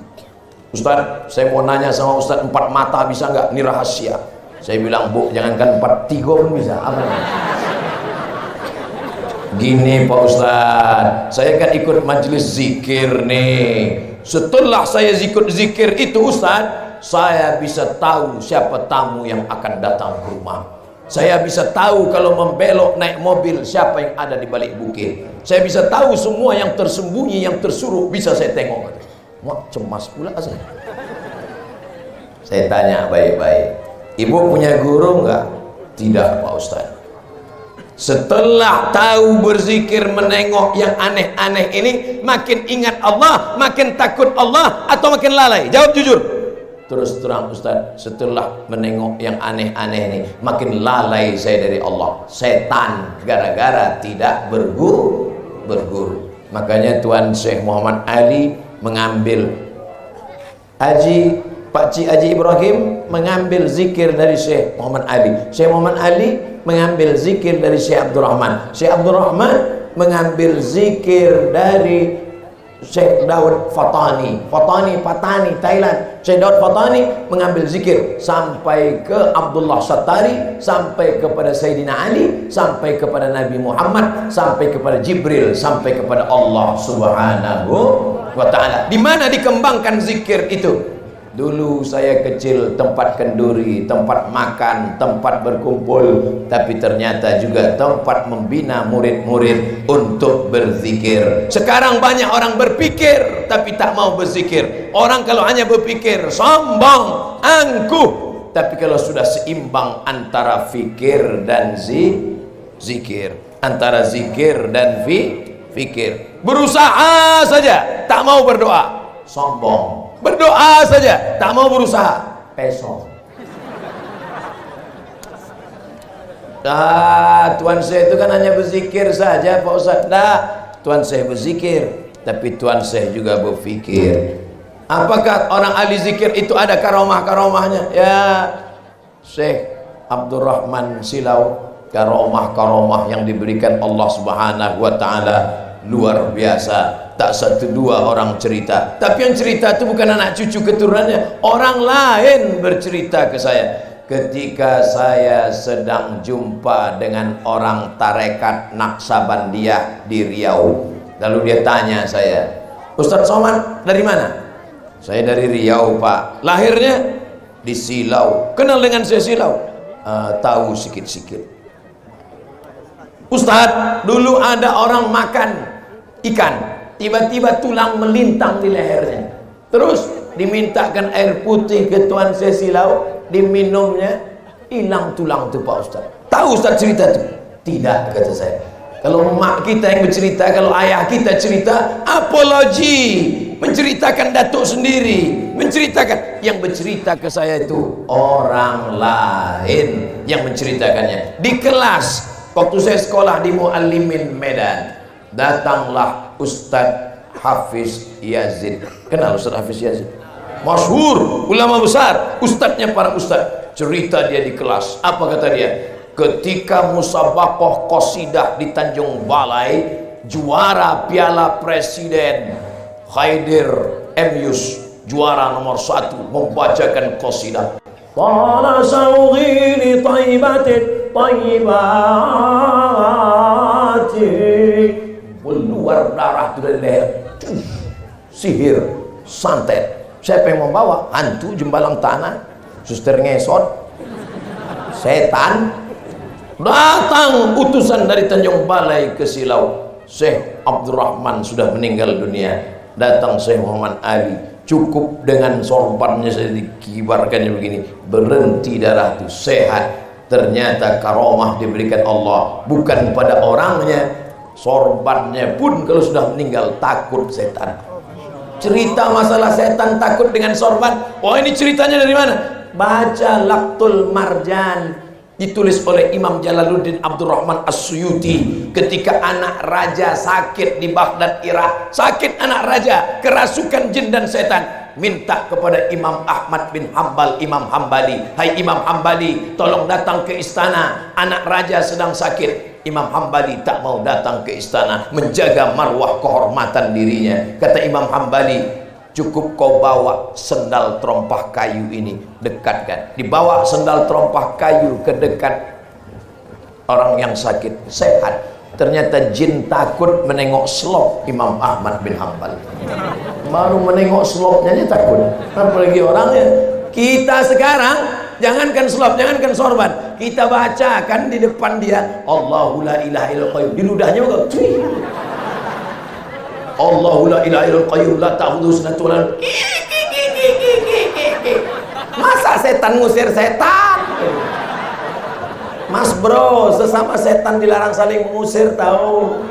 Ustaz, saya mau nanya sama Ustaz, 4 mata bisa nggak? Ini rahasia. Saya bilang, Bu, jangankan 4, 3 pun bisa. Apa? Gini Pak Ustaz, saya kan ikut majelis zikir nih. Setelah saya zikir itu Ustaz, saya bisa tahu siapa tamu yang akan datang ke rumah. Saya bisa tahu kalau membelok naik mobil siapa yang ada di balik bukit. Saya bisa tahu semua yang tersembunyi, yang tersuruh bisa saya tengok. Wah, cemas pula saya. Saya tanya baik-baik, Ibu punya guru enggak? Tidak Pak Ustaz. Setelah tahu berzikir menengok yang aneh-aneh ini, makin ingat Allah, makin takut Allah, atau makin lalai? Jawab jujur. Terus terang Ustaz, setelah menengok yang aneh-aneh ini, makin lalai saya dari Allah. Setan, gara-gara tidak berguru. Makanya Tuan Syekh Muhammad Ali mengambil Pak Cik Haji Ibrahim mengambil zikir dari Syekh Muhammad Ali. Syekh Muhammad Ali mengambil zikir dari Syekh Abdul Rahman. Syekh Abdul Rahman mengambil zikir dari Syekh Daud Fatani, Thailand. Syekh Daud Fatani mengambil zikir sampai ke Abdullah Sattari, sampai kepada Sayyidina Ali, sampai kepada Nabi Muhammad, sampai kepada Jibril, sampai kepada Allah Subhanahu wa ta'ala. Di mana dikembangkan zikir itu? Dulu saya kecil, tempat kenduri, tempat makan, tempat berkumpul, tapi ternyata juga tempat membina murid-murid untuk berzikir. Sekarang banyak orang berpikir tapi tak mau berzikir. Orang kalau hanya berpikir sombong, angkuh. Tapi kalau sudah seimbang antara fikir dan zikir, antara zikir dan fikir, berusaha saja tak mau berdoa, sombong. Berdoa saja tak mau berusaha, pesong. Tuan saya itu kan hanya berzikir saja Pak Ustaz. Tuan saya berzikir, tapi Tuan saya juga berfikir. Apakah orang ahli zikir itu ada karomah-karomahnya? Ya, Syekh Abdurrahman Silau, karomah-karomah yang diberikan Allah Subhanahu wa ta'ala luar biasa. Tak 1-2 orang cerita, tapi yang cerita itu bukan anak cucu keturunannya, orang lain bercerita ke saya. Ketika saya sedang jumpa dengan orang tarekat Naqsabandiyah di Riau, lalu dia tanya saya, Ustaz Somad dari mana? Saya dari Riau Pak. Lahirnya di Silau. Kenal dengan saya Silau? Tahu sikit-sikit. Ustaz, dulu ada orang makan ikan, tiba-tiba tulang melintang di lehernya. Terus dimintakan air putih ke Tuan Silau, diminumnya, hilang tulang itu Pak Ustaz. Tahu Ustaz cerita itu? Tidak, kata saya. Kalau mak kita yang bercerita, kalau ayah kita cerita, apologi, menceritakan datuk sendiri, menceritakan. Yang bercerita ke saya itu orang lain yang menceritakannya. Di kelas, waktu saya sekolah di Muallimin Medan, datanglah Ustadz Hafiz Yazid. Kenal Ustaz Hafiz Yazid? Masyhur, ulama besar, ustadznya para ustadz. Cerita dia di kelas, apa kata dia? Ketika musabaqah qasidah di Tanjung Balai, juara Piala Presiden Khaidir Emyus, juara nomor 1, membacakan qasidah. Tala sawghi li tayyibatin tayyibati, keluar darah dari leher. Sihir, santet. Siapa yang membawa? Hantu jembalang tanah, suster ngesot, setan. Datang utusan dari Tanjung Balai ke Silau. Syekh Abdurrahman sudah meninggal dunia. Datang Syekh Muhammad Ali, cukup dengan sorbannya saya dikibarkannya begini, berhenti darah itu, sehat. Ternyata karomah diberikan Allah, bukan pada orangnya, sorbannya pun kalau sudah meninggal takut setan. Cerita masalah setan takut dengan sorban, oh ini ceritanya dari mana? Baca Laqtul Marjan, ditulis oleh Imam Jalaluddin Abdurrahman As-Suyuti. Ketika anak raja sakit di Baghdad, Irak, sakit anak raja, kerasukan jin dan setan, minta kepada Imam Ahmad bin Hambal, Imam Hambali, hai Imam Hambali, tolong datang ke istana, anak raja sedang sakit. Imam Hambali tak mau datang ke istana, menjaga marwah kehormatan dirinya. Kata Imam Hambali, cukup kau bawa sendal terompah kayu ini, dekatkan. Dibawa sendal terompah kayu ke dekat orang yang sakit, sehat. Ternyata jin takut menengok slop Imam Ahmad bin Hambal. Baru menengok slopnya aja takut, apalagi orangnya. Kita sekarang jangankan slop, jangankan sorban, kita bacakan di depan dia Allahu la ilaha illal qayyum, di ludahnya juga Allahu la ilaha illal qayyum la ta'khudhuhu sinatun wa la nawm. Masa setan ngusir setan? Mas bro, sesama setan dilarang saling mengusir, tahu?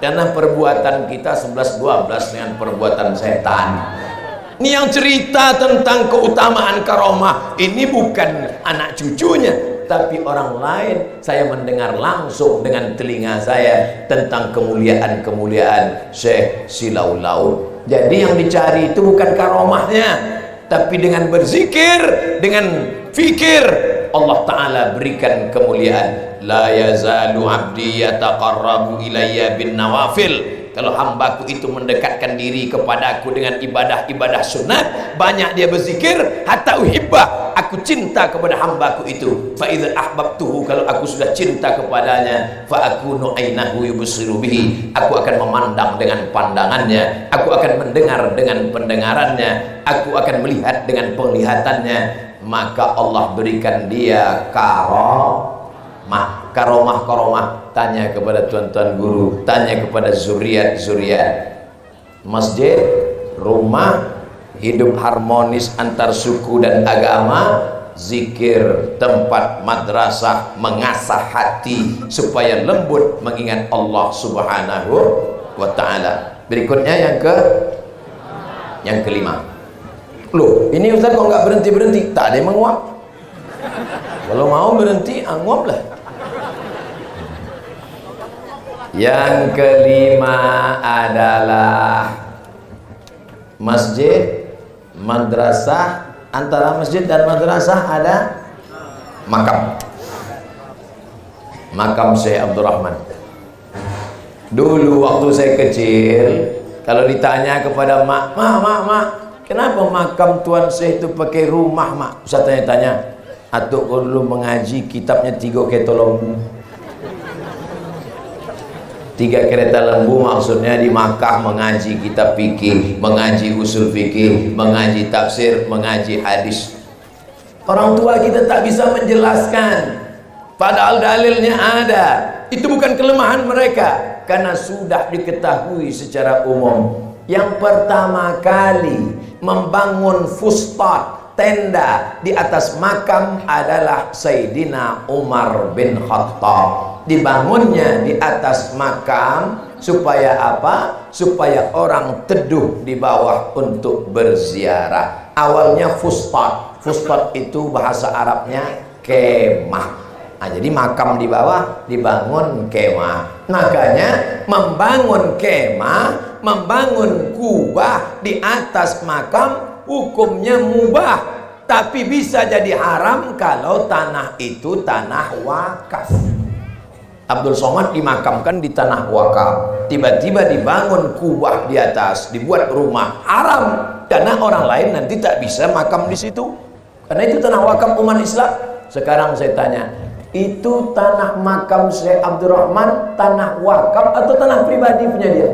Karena perbuatan kita 11-12 dengan perbuatan setan. Ini yang cerita tentang keutamaan karomah ini bukan anak cucunya, tapi orang lain. Saya mendengar langsung dengan telinga saya tentang kemuliaan-kemuliaan Syekh Silau Laut. Jadi yang dicari itu bukan karomahnya, tapi dengan berzikir, dengan fikir, Allah Ta'ala berikan kemuliaan. La yazalu abdi yataqarrabu ilayya bin nawafil. Kalau hambaku itu mendekatkan diri kepadaku dengan ibadah-ibadah sunat, banyak dia berzikir, hatta uhibbah, aku cinta kepada hambaku itu. Fa idza ahbabtuhu, kalau aku sudah cinta kepadanya, fa akunu ainahu yubsiru bihi, aku akan memandang dengan pandangannya, aku akan mendengar dengan pendengarannya, aku akan melihat dengan penglihatannya. Maka Allah berikan dia karomah. Karomah, tanya kepada tuan-tuan guru, tanya kepada zuriat-zuriat. Masjid, rumah, hidup harmonis antar suku dan agama, zikir, tempat madrasah, mengasah hati supaya lembut mengingat Allah Subhanahu wa Ta'ala. Berikutnya yang kelima. Loh, ini Ustaz kok nggak berhenti-berhenti? Tak ada yang menguap. Kalau mau berhenti, nguap lah. Yang kelima adalah masjid, madrasah. Antara masjid dan madrasah ada makam. Makam Syekh Abdurrahman. Dulu waktu saya kecil, kalau ditanya kepada mak, kenapa makam Tuan Syekh itu pakai rumah, mak? Saya tanya-tanya, atuk kau dulu mengaji kitabnya 3 ketolong. 3 kereta lembu maksudnya di Makkah mengaji kitab fikih, mengaji usul fikih, mengaji tafsir, mengaji hadis. Orang tua kita tak bisa menjelaskan, padahal dalilnya ada. Itu bukan kelemahan mereka, karena sudah diketahui secara umum. Yang pertama kali membangun fustat, tenda di atas makam adalah Sayyidina Umar bin Khattab. Dibangunnya di atas makam supaya apa? Supaya orang teduh di bawah untuk berziarah. Awalnya fustat. Fustat itu bahasa Arabnya kemah. Nah, jadi makam di bawah dibangun kemah. Makanya membangun kemah membangun kubah di atas makam hukumnya mubah, tapi bisa jadi haram kalau tanah itu tanah wakaf. Abdul Somad dimakamkan di tanah wakaf, tiba-tiba dibangun kubah di atas, dibuat rumah, haram, karena orang lain nanti tak bisa makam di situ, karena itu tanah wakaf umat Islam. Sekarang saya tanya, itu tanah makam Syekh Abdurrahman tanah wakaf atau tanah pribadi punya dia?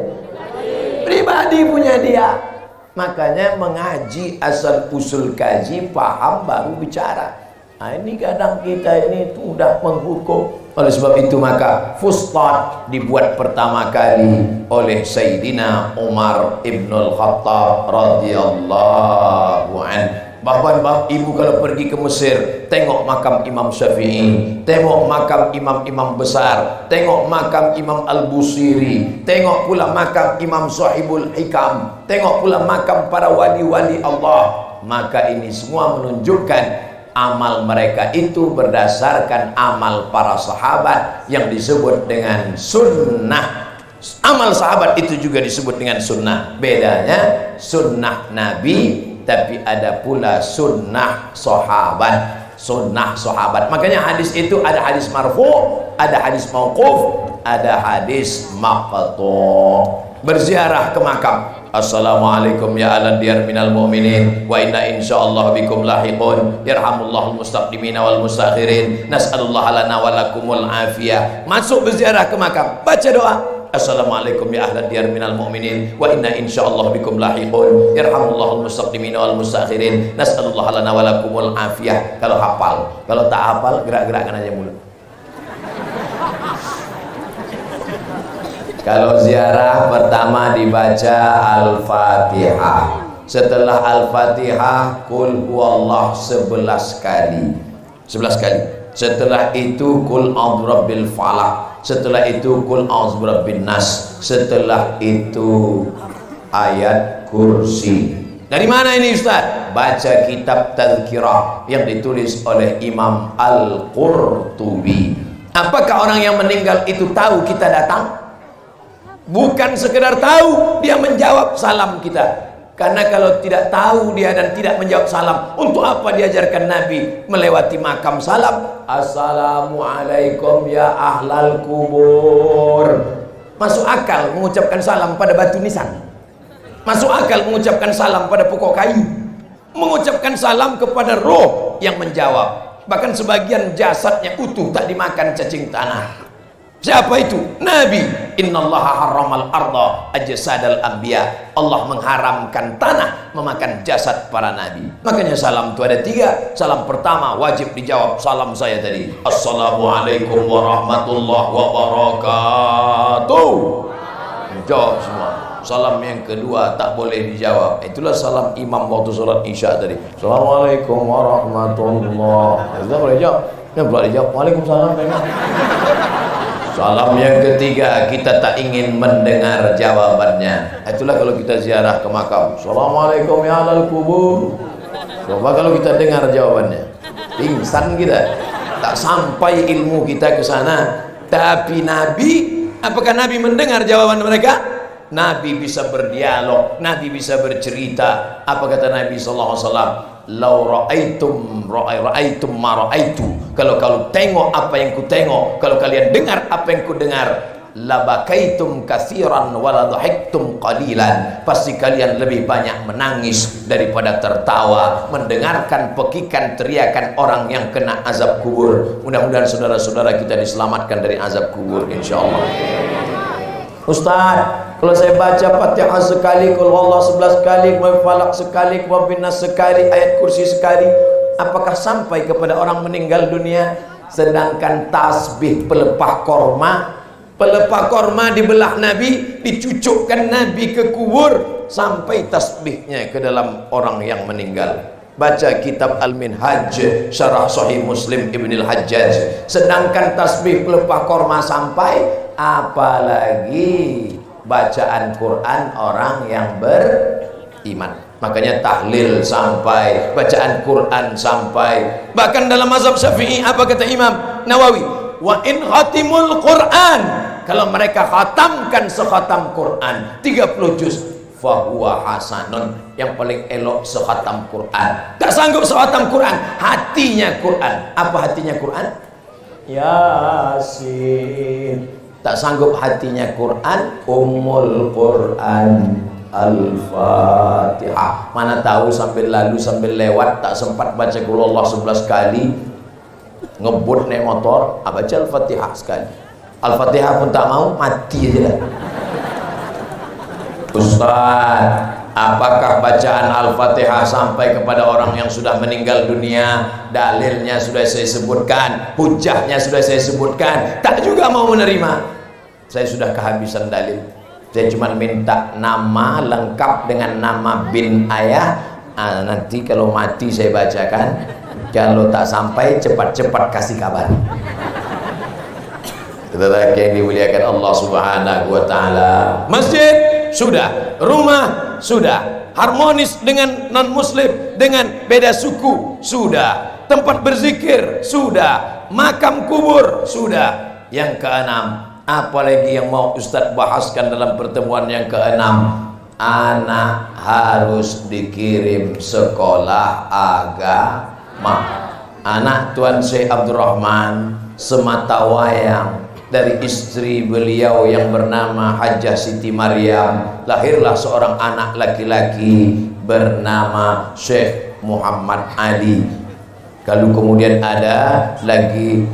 Pribadi punya dia. Makanya mengaji asal usul kaji, paham baru bicara. Nah, ini kadang kita ini itu udah menghukum. Oleh sebab itu maka Fustat dibuat pertama kali oleh Sayyidina Umar Ibnul Khattab radhiyallahu anhu. Bapak ibu kalau pergi ke Mesir, tengok makam Imam Syafi'i, tengok makam imam-imam besar, tengok makam Imam Al-Busiri, tengok pula makam Imam Sahibul Hikam, tengok pula makam para wali-wali Allah. Maka ini semua menunjukkan amal mereka itu berdasarkan amal para sahabat yang disebut dengan sunnah. Amal sahabat itu juga disebut dengan sunnah. Bedanya sunnah Nabi, tapi ada pula sunnah sahabat. Sunnah sahabat. Makanya hadis itu ada hadis marfu', ada hadis mauquf, ada hadis maqtu'. Berziarah ke makam. Assalamualaikum ya ahlan diyar minal mu'minin wa inna insyaallah bikum lahiqun yarhamullahul mustaqdimina wal mustakhirin nas'alullaha lana wa lakumul afiyah. Masuk berziarah ke makam, baca doa. Assalamualaikum ya ahlan diyar minal mu'minin wa inna insyaallah bikum lahiqun yarhamullahul mustaqdimina wal mustakhirin nas'alullaha lana wa lakumul afiyah. Kalau hafal, kalau tak hafal gerak-gerakkan aja mulut. Kalau ziarah pertama dibaca Al-Fatihah. Setelah Al-Fatihah Qul huwallah 11 kali. 11 kali. Setelah itu Qul a'udzu falaq. Setelah itu Qul a'udzu birabbin nas. Setelah itu ayat kursi. Dari mana ini Ustaz? Baca kitab Tazkirah yang ditulis oleh Imam Al-Qurtubi. Apakah orang yang meninggal itu tahu kita datang? Bukan sekedar tahu, dia menjawab salam kita. Karena kalau tidak tahu dia dan tidak menjawab salam, untuk apa diajarkan Nabi melewati makam salam? Assalamualaikum ya ahlal kubur. Masuk akal mengucapkan salam pada batu nisan? Masuk akal mengucapkan salam pada pokok kayu? Mengucapkan salam kepada roh yang menjawab. Bahkan sebagian jasadnya utuh, tak dimakan cacing tanah. Siapa itu? Nabi. Innallaha harramal arda ajsadal anbiya. Allah mengharamkan tanah memakan jasad para nabi. Makanya salam itu ada 3. Salam pertama wajib dijawab, salam saya tadi. Assalamualaikum warahmatullahi wabarakatuh. Jawab semua. Salam yang kedua tak boleh dijawab. Itulah salam imam waktu salat Isya tadi. Assalamualaikum warahmatullahi. Kita boleh jawab. Dia boleh dijawab. Waalaikumsalam. Salam yang ketiga kita tak ingin mendengar jawabannya. Itulah kalau kita ziarah ke makam. Assalamualaikum ya ahlal kubur. Coba kalau kita dengar jawabannya, pingsan kita. Tak sampai ilmu kita ke sana. Tapi Nabi, apakah Nabi mendengar jawaban mereka? Nabi bisa berdialog, Nabi bisa bercerita. Apa kata Nabi sallallahu alaihi wasallam? Lau ra'aitum ma ra'aitu. Kalau tengok apa yang ku tengok, kalau kalian dengar apa yang ku dengar, labakaitum katsiran wa la dhahiktum qalilan. Pasti kalian lebih banyak menangis daripada tertawa mendengarkan pekikan teriakan orang yang kena azab kubur. Mudah-mudahan saudara-saudara kita diselamatkan dari azab kubur insyaallah. Ustaz, kalau saya baca Fatihah sekali, Qul huwallahu 11 kali, Qul falaq sekali, Qul binnas sekali, ayat kursi sekali, apakah sampai kepada orang meninggal dunia? Sedangkan tasbih pelepah korma dibelah Nabi, dicucukkan Nabi ke kubur, sampai tasbihnya ke dalam orang yang meninggal. Baca kitab Al-Minhaj Syarah Sahih Muslim Ibnul Hajjaj. Sedangkan tasbih pelepah korma sampai, apalagi bacaan Quran orang yang beriman. Makanya tahlil sampai, bacaan Quran sampai. Bahkan dalam mazhab Syafi'i apa kata Imam Nawawi? Wa in khatimul Quran, kalau mereka khatamkan sekhatam Quran 30 juz, fahuwa hasanun, yang paling elok sekhatam Quran. Tak sanggup sekhatam Quran, hatinya Quran. Apa hatinya Quran? Yasin. Tak sanggup hatinya Quran, Ummul Quran, Al-Fatihah. Mana tahu sambil lalu sambil lewat tak sempat baca qul Allah 11 kali, ngebut naik motor, baca Al-Fatihah sekali. Al-Fatihah pun tak mau, mati aja dah. Ustaz, apakah bacaan Al-Fatihah sampai kepada orang yang sudah meninggal dunia? Dalilnya sudah saya sebutkan, hujahnya sudah saya sebutkan, tak juga mau menerima. Saya sudah kehabisan dalil. Saya cuma minta nama lengkap dengan nama bin ayah. Nanti kalau mati saya bacakan, kalau tak sampai cepat-cepat kasih kabar. Saudara yang dimuliakan Allah Subhanahu wa taala, masjid sudah, rumah sudah, harmonis dengan non muslim, dengan beda suku sudah, tempat berzikir sudah, makam kubur sudah. Yang keenam, apalagi yang mau Ustadz bahaskan dalam pertemuan yang keenam, anak harus dikirim sekolah agama. Anak Tuan Syekh Abdurrahman Sematawayang, dari istri beliau yang bernama Hajjah Siti Maryam, lahirlah seorang anak laki-laki bernama Syekh Muhammad Ali. Kalau kemudian ada lagi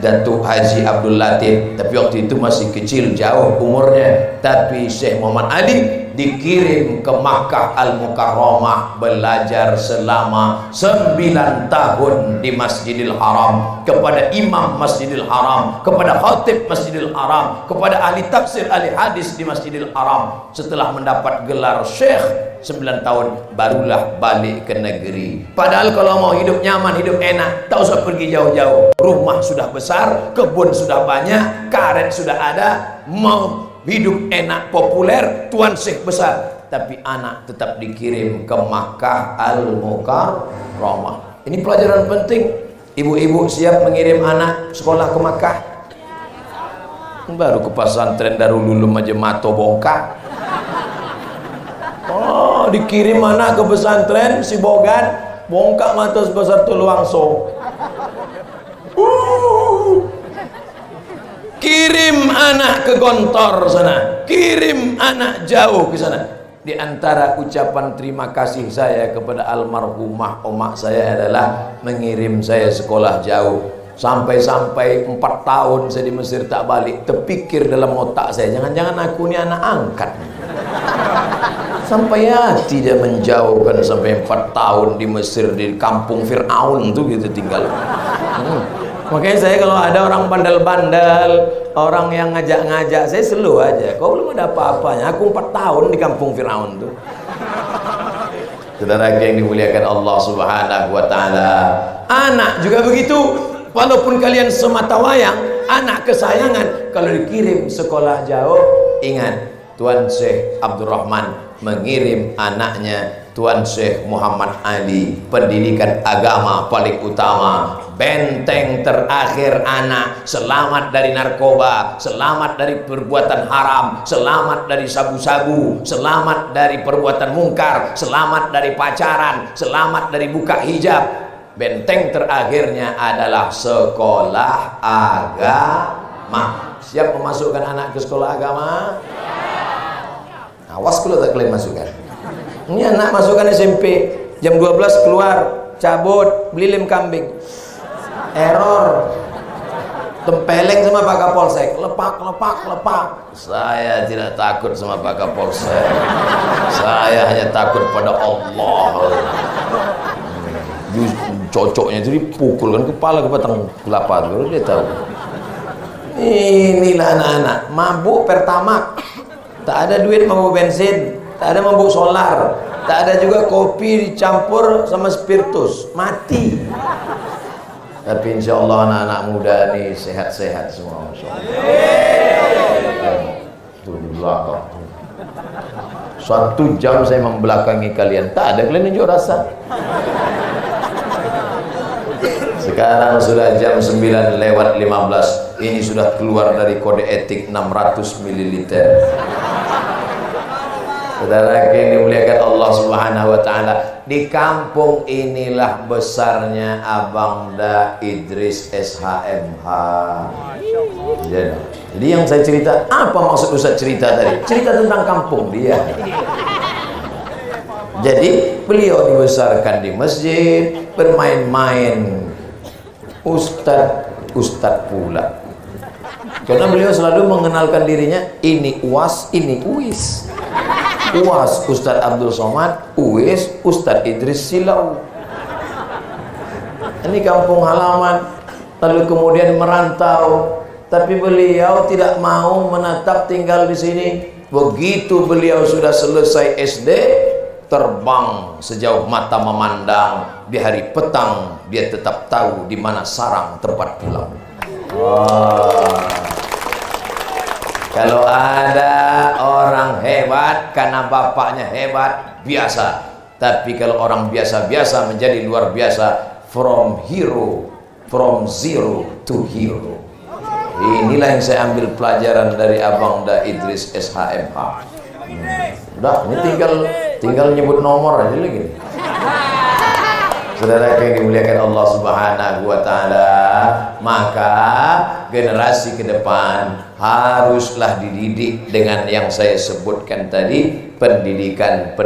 Datuk Haji Abdul Latif, tapi waktu itu masih kecil jauh umurnya. Tapi Syekh Muhammad Ali dikirim ke Makkah Al-Mukarramah belajar selama 9 tahun di Masjidil Haram, kepada imam Masjidil Haram, kepada khatib Masjidil Haram, kepada ahli tafsir, ahli hadis di Masjidil Haram. Setelah mendapat gelar Syekh 9 tahun barulah balik ke negeri. Padahal kalau mau hidup nyaman, hidup enak, tak usah pergi jauh-jauh. Rumah sudah besar, kebun sudah banyak, karet sudah ada. Mau hidup enak, populer, tuan syekh besar, tapi anak tetap dikirim ke Makkah Al-Mukarramah. Ini pelajaran penting. Ibu-ibu siap mengirim anak sekolah ke Makkah? Baru ke pesantren Darul Ulum aja mato bongkak. Oh, dikirim anak ke pesantren si Bogan, bongkak mata sebesar Tuluangso. Kirim anak ke Gontor sana, kirim anak jauh ke sana. Di antara ucapan terima kasih saya kepada almarhumah omak saya adalah mengirim saya sekolah jauh. Sampai-sampai 4 tahun saya di Mesir tak balik, terpikir dalam otak saya, jangan-jangan aku ini anak angkat. Sampai hati dia menjauhkan sampai 4 tahun di Mesir, di kampung Fir'aun tuh gitu tinggal. Makanya saya kalau ada orang bandel-bandel, orang yang ngajak-ngajak, saya slow aja. Kau belum ada apa-apanya, aku 4 tahun di kampung Fir'aun tuh. Saudara yang dimuliakan Allah Subhanahu wa taala, anak juga begitu. Walaupun kalian sematawayang, anak kesayangan, kalau dikirim sekolah jauh, ingat Tuan Syekh Abdurrahman mengirim anaknya Tuan Syekh Muhammad Ali, pendidikan agama paling utama, benteng terakhir anak, selamat dari narkoba, selamat dari perbuatan haram, selamat dari sabu-sabu, selamat dari perbuatan mungkar, selamat dari pacaran, selamat dari buka hijab. Benteng terakhirnya adalah sekolah agama. Siap memasukkan anak ke sekolah agama? Awas kalau tak kalian masukkan. Ini anak masukkan SMP, jam 12 keluar, cabut, beli lem kambing. Error. Tempeleng sama Pak Kapolsek, lepak. Saya tidak takut sama Pak Kapolsek. Saya hanya takut pada Allah. Cocoknya itu dipukul kan kepala ke batang kelapa tuh, dia tahu. Inilah anak-anak mabuk pertamak, tak ada duit mabuk bensin, tak ada mabuk solar, tak ada juga kopi dicampur sama spiritus, mati. Tapi insya Allah anak-anak muda nih sehat-sehat semua, masya Allah. Tuh di belakang 1 jam saya membelakangi kalian, tak ada kalian unjuk rasa. Sekarang sudah jam 9 lewat 15. Ini sudah keluar dari kode etik 600 ml. Saudara yang dimuliakan Allah Subhanahu wa taala, di kampung inilah besarnya Abang Da Idris SHMH. Jadi yang saya cerita, apa maksud Ustaz cerita tadi? Cerita tentang kampung dia. Jadi beliau dibesarkan di masjid, bermain-main, ustadz pula. Karena beliau selalu mengenalkan dirinya, ini UAS, ini UIS. UAS Ustadz Abdul Somad, UIS Ustadz Idris Silau. Ini kampung halaman, lalu kemudian merantau. Tapi beliau tidak mau menetap tinggal di sini. Begitu beliau sudah selesai SD, terbang sejauh mata memandang. Di hari petang dia tetap tahu di mana sarang tempat pulang. Kalau ada orang hebat karena bapaknya hebat, biasa. Tapi kalau orang biasa-biasa menjadi luar biasa, from zero to hero. Inilah yang saya ambil pelajaran dari Abang Da Idris SHMH. Udah, ini tinggal nyebut nomor aja lagi. Saudara yang dimuliakan Allah Subhanahu wa taala, maka generasi ke depan haruslah dididik dengan yang saya sebutkan tadi, pendidikan.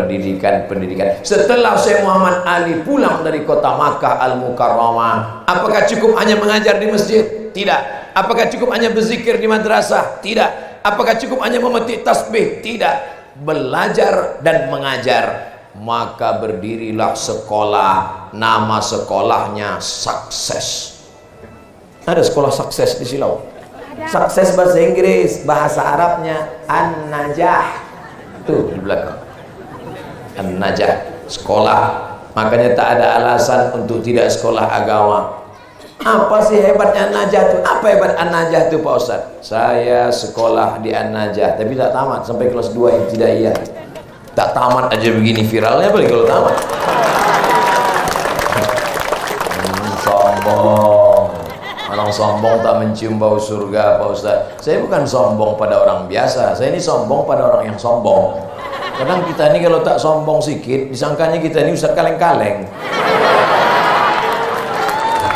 Setelah Syekh Muhammad Ali pulang dari kota Makkah Al-Mukarramah, apakah cukup hanya mengajar di masjid? Tidak. Apakah cukup hanya berzikir di madrasah? Tidak. Apakah cukup hanya memetik tasbih? Tidak. Belajar dan mengajar. Maka berdirilah sekolah, nama sekolahnya Sukses. Ada sekolah Sukses di Silau. Sukses bahasa Inggris, bahasa Arabnya An-Najah. Tuh di belakang. An-Najah, sekolah. Makanya tak ada alasan untuk tidak sekolah agama. Apa sih hebatnya An-Najah itu? Apa hebat An-Najah itu Pak Ustaz? Saya sekolah di An-Najah, tapi tak tamat sampai kelas 2 ibtidaiyah. Tak tamat aja begini viralnya, boleh kalau tamat. Sombong. Orang sombong tak mencium bau surga Pak Ustaz. Saya bukan sombong pada orang biasa, saya ini sombong pada orang yang sombong. Kadang kita ini kalau tak sombong sedikit, disangkanya kita ini Ustaz kaleng-kaleng.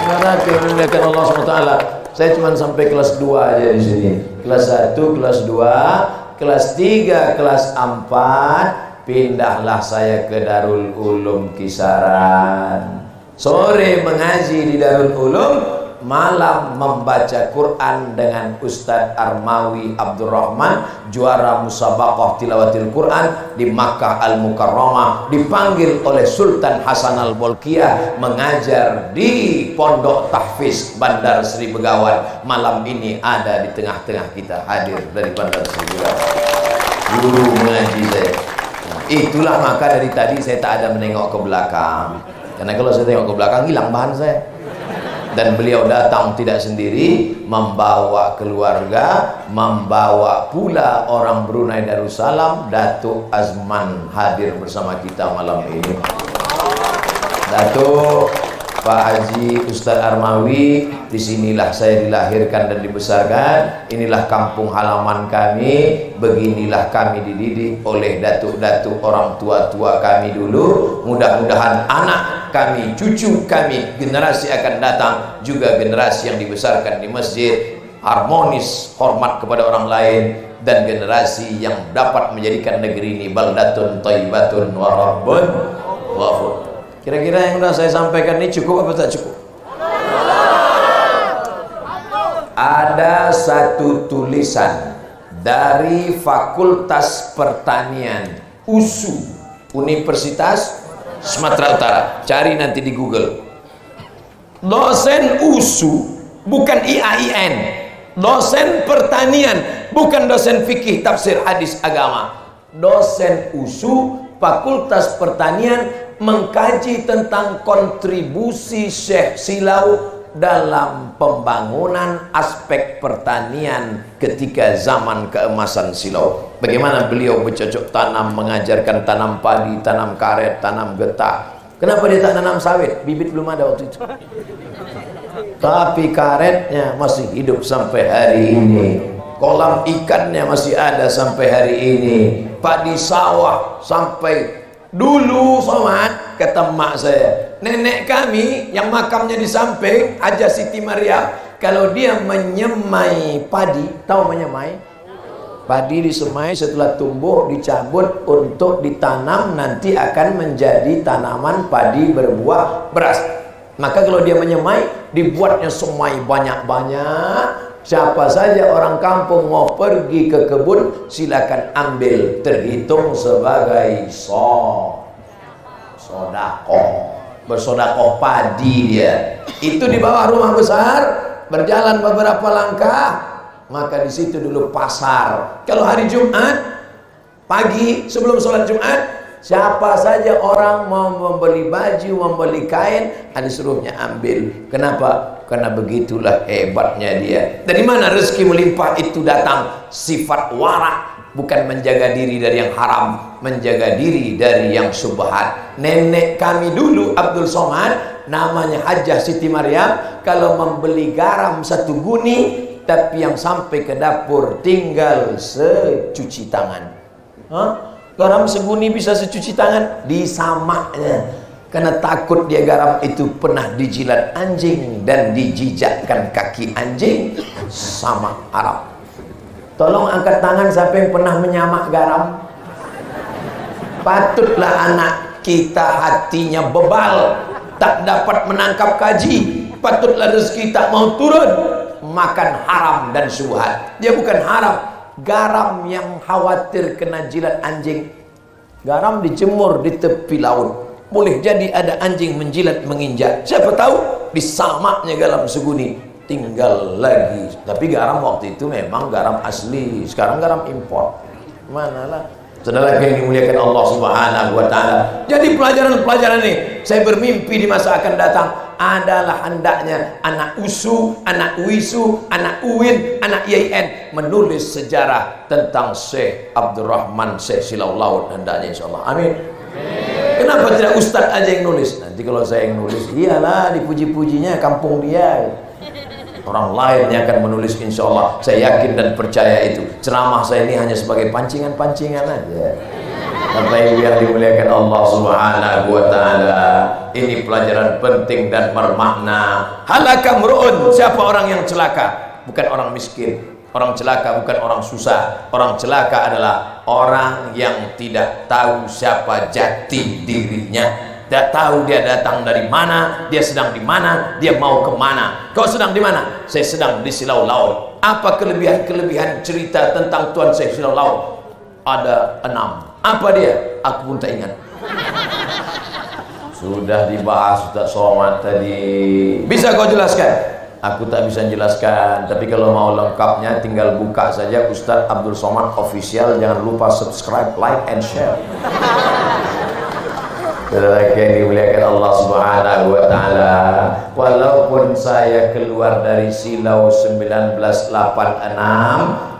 Karena kemuliaan Allah SWT, saya cuma sampai kelas 2 aja di sini. Kelas 1, kelas 2, kelas 3, kelas 4, pindahlah saya ke Darul Ulum Kisaran. Sore mengaji di Darul Ulum, malam membaca Quran dengan Ustadz Armawi Abdurrahman, juara musabaqah tilawatil Quran di Makkah Al-Mukarramah, dipanggil oleh Sultan Hasan Al-Bolkiah mengajar di Pondok Tahfiz Bandar Sri Begawan. Malam ini ada di tengah-tengah kita, hadir dari Bandar Sri Begawan, guru mengaji saya. Itulah maka dari tadi saya tak ada menengok ke belakang, karena kalau saya tengok ke belakang hilang bahan saya. Dan beliau datang tidak sendiri, membawa keluarga, membawa pula orang Brunei Darussalam. Datuk Azman hadir bersama kita malam ini. Datuk Pak Haji Ustadz Armawi, disinilah saya dilahirkan dan dibesarkan. Inilah kampung halaman kami. Beginilah kami dididik oleh datuk-datuk orang tua-tua kami dulu. Mudah-mudahan anak kami, cucu kami, generasi akan datang juga generasi yang dibesarkan di masjid, harmonis, hormat kepada orang lain, dan generasi yang dapat menjadikan negeri ini baldatun thayyibatun wa rabbun ghafur. Kira-kira yang sudah saya sampaikan ini cukup apa tak cukup? Ada satu tulisan dari Fakultas Pertanian USU, Universitas Sumatera Utara. Cari nanti di Google. Dosen USU, bukan IAIN. Dosen pertanian, bukan dosen fikih, tafsir, hadis, agama. Dosen USU, Fakultas Pertanian, mengkaji tentang kontribusi Syekh Silau dalam pembangunan aspek pertanian ketika zaman keemasan Silau. Bagaimana beliau bercocok tanam, mengajarkan tanam padi, tanam karet, tanam getah. Kenapa dia tak tanam sawit? Bibit belum ada waktu itu. tapi karetnya masih hidup sampai hari ini, kolam ikannya masih ada sampai hari ini, padi sawah sampai dulu. Somad, kata mak saya, nenek kami yang makamnya di samping Haja Siti Maryam, kalau dia menyemai padi, tahu menyemai? Padi disemai, setelah tumbuh dicabut untuk ditanam, nanti akan menjadi tanaman padi berbuah beras. Maka kalau dia menyemai, dibuatnya semai banyak-banyak. Siapa saja orang kampung mau pergi ke kebun, silakan ambil, terhitung sebagai sodakoh, bersodakoh padi dia. Itu di bawah rumah besar, berjalan beberapa langkah, maka di situ dulu pasar. Kalau hari Jumat pagi sebelum sholat Jumat, siapa saja orang mau membeli baju, membeli kain, disuruhnya ambil. Kenapa? Karena begitulah hebatnya dia. Dari mana rezeki melimpah itu datang? Sifat warak, bukan menjaga diri dari yang haram, menjaga diri dari yang subhat. Nenek kami dulu Abdul Somad, namanya Hajah Siti Maryam, kalau membeli garam 1 guni, tapi yang sampai ke dapur tinggal secuci tangan. Garam seguni bisa secuci tangan? Disamaknya. Karena takut dia garam itu pernah dijilat anjing dan dijijakkan kaki anjing, sama Arab. Tolong angkat tangan siapa yang pernah menyamak garam. Patutlah anak kita hatinya bebal, tak dapat menangkap kaji. Patutlah rezeki tak mau turun, makan haram dan syubhat. Dia bukan haram, garam yang khawatir kena jilat anjing. Garam dijemur di tepi laut, boleh jadi ada anjing menjilat menginjak, siapa tahu disamaknya garam seguni, tinggal lagi. Tapi garam waktu itu memang garam asli, sekarang garam impor. Manalah saudara yang dimuliakan Allah Subhanahu wa taala. Jadi pelajaran-pelajaran ini saya bermimpi di masa akan datang adalah hendaknya anak USU, anak WISU, anak UIN, anak IAIN menulis sejarah tentang Syekh Abdurrahman Syekh Silau Laut, hendaknya insyaallah. Amin. Kenapa tidak Ustadz aja yang nulis? Nanti kalau saya yang nulis, iyalah dipuji-pujinya kampung dia. Orang lain yang akan menulis, insya Allah. Saya yakin dan percaya itu. Ceramah saya ini hanya sebagai pancingan-pancingan aja. Bapak Ibu yang dimuliakan Allah Subhanahu wa taala, ini pelajaran penting dan bermakna. Halaka mru'un, siapa orang yang celaka? Bukan orang miskin. Orang celaka bukan orang susah. Orang celaka adalah orang yang tidak tahu siapa jati dirinya. Tidak tahu dia datang dari mana, dia sedang di mana, dia mau kemana. Kau sedang di mana? Saya sedang di Silau Laut. Apa kelebihan-kelebihan cerita tentang Tuan Syekh Silau Laut? Ada 6. Apa dia? Aku pun tak ingat. Sudah dibahas Ustaz Somad tadi. Bisa kau jelaskan? Aku tak bisa jelaskan, tapi kalau mau lengkapnya tinggal buka saja Ustaz Abdul Somad Official. Jangan lupa subscribe, like, and share. Saudara yang dimuliakan Allah Subhanahu wa taala, walaupun saya keluar dari Silau 1986,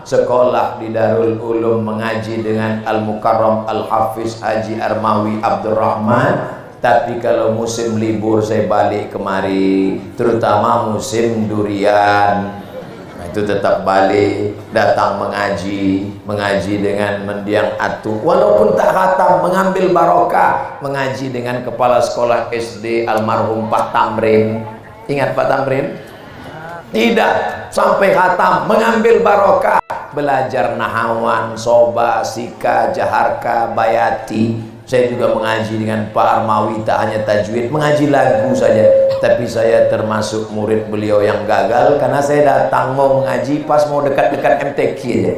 sekolah di Darul Ulum mengaji dengan Al-Mukarram Al-Hafiz Haji Armawi Abdurrahman, tapi kalau musim libur saya balik kemari, terutama musim durian, itu tetap balik, datang mengaji dengan mendiang atu, walaupun tak khatam, mengambil barokah, mengaji dengan kepala sekolah SD almarhum Pak Tamrin. Ingat Pak Tamrin? Tidak sampai khatam, mengambil barokah, belajar nahawan, soba, sika, jaharka, bayati. Saya juga mengaji dengan Pak Armawi, tak hanya tajwid, mengaji lagu saja. Tapi saya termasuk murid beliau yang gagal, karena saya datang mau mengaji pas mau dekat-dekat MTQ aja.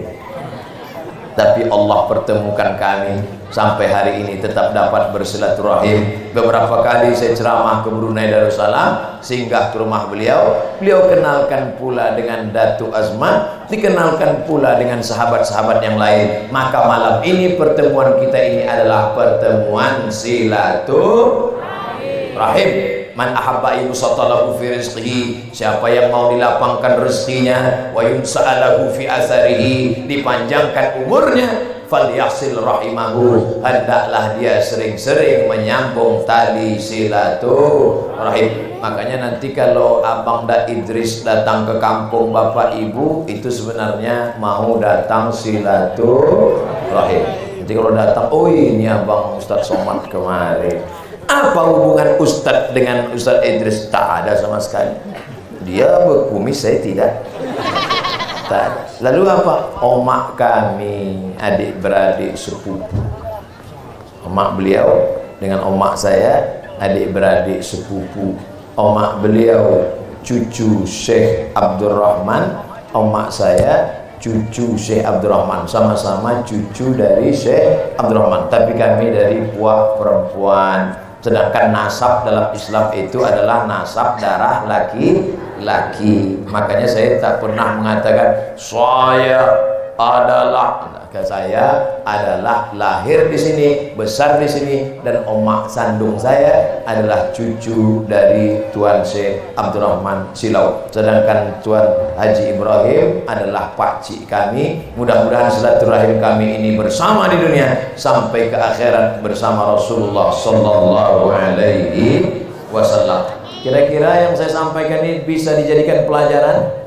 Tapi Allah pertemukan kami, sampai hari ini tetap dapat bersilaturahim. Beberapa kali saya ceramah ke Brunei Darussalam, singgah ke rumah beliau. Beliau kenalkan pula dengan Datuk Azman, dikenalkan pula dengan sahabat-sahabat yang lain. Maka malam ini pertemuan kita ini adalah pertemuan silaturahim. Man ahabba yusatalahu fi rizqihi, siapa yang mau dilapangkan rezekinya, wa yunsa'alahu fi atharihi, dipanjangkan umurnya, falyasil rahimahu, hendaklah dia sering-sering menyambung tali silaturahim. Makanya nanti kalau Abang Da Idris datang ke kampung Bapak Ibu, itu sebenarnya mau datang silaturahim. Nanti kalau datang, oh ini Abang Ustadz Somad kemarin. Apa hubungan Ustadz dengan Ustadz Idris? Tak ada sama sekali. Dia berkumis, saya tidak. Tak. Lalu apa? Omak kami, adik beradik sepupu. Omak beliau dengan omak saya, adik beradik sepupu. Omak beliau cucu Syekh Abdurrahman, omak saya cucu Syekh Abdurrahman, sama-sama cucu dari Syekh Abdurrahman, tapi kami dari puak perempuan. Sedangkan nasab dalam Islam itu adalah nasab darah laki-laki. Makanya saya tak pernah mengatakan saya adalah lahir di sini, besar di sini, dan omak sandung saya adalah cucu dari Tuan Syekh Abdurrahman Silau. Sedangkan Tuan Haji Ibrahim adalah pakcik kami. Mudah-mudahan silaturahim kami ini bersama di dunia sampai ke akhirat bersama Rasulullah sallallahu alaihi wasallam. Kira-kira yang saya sampaikan ini bisa dijadikan pelajaran?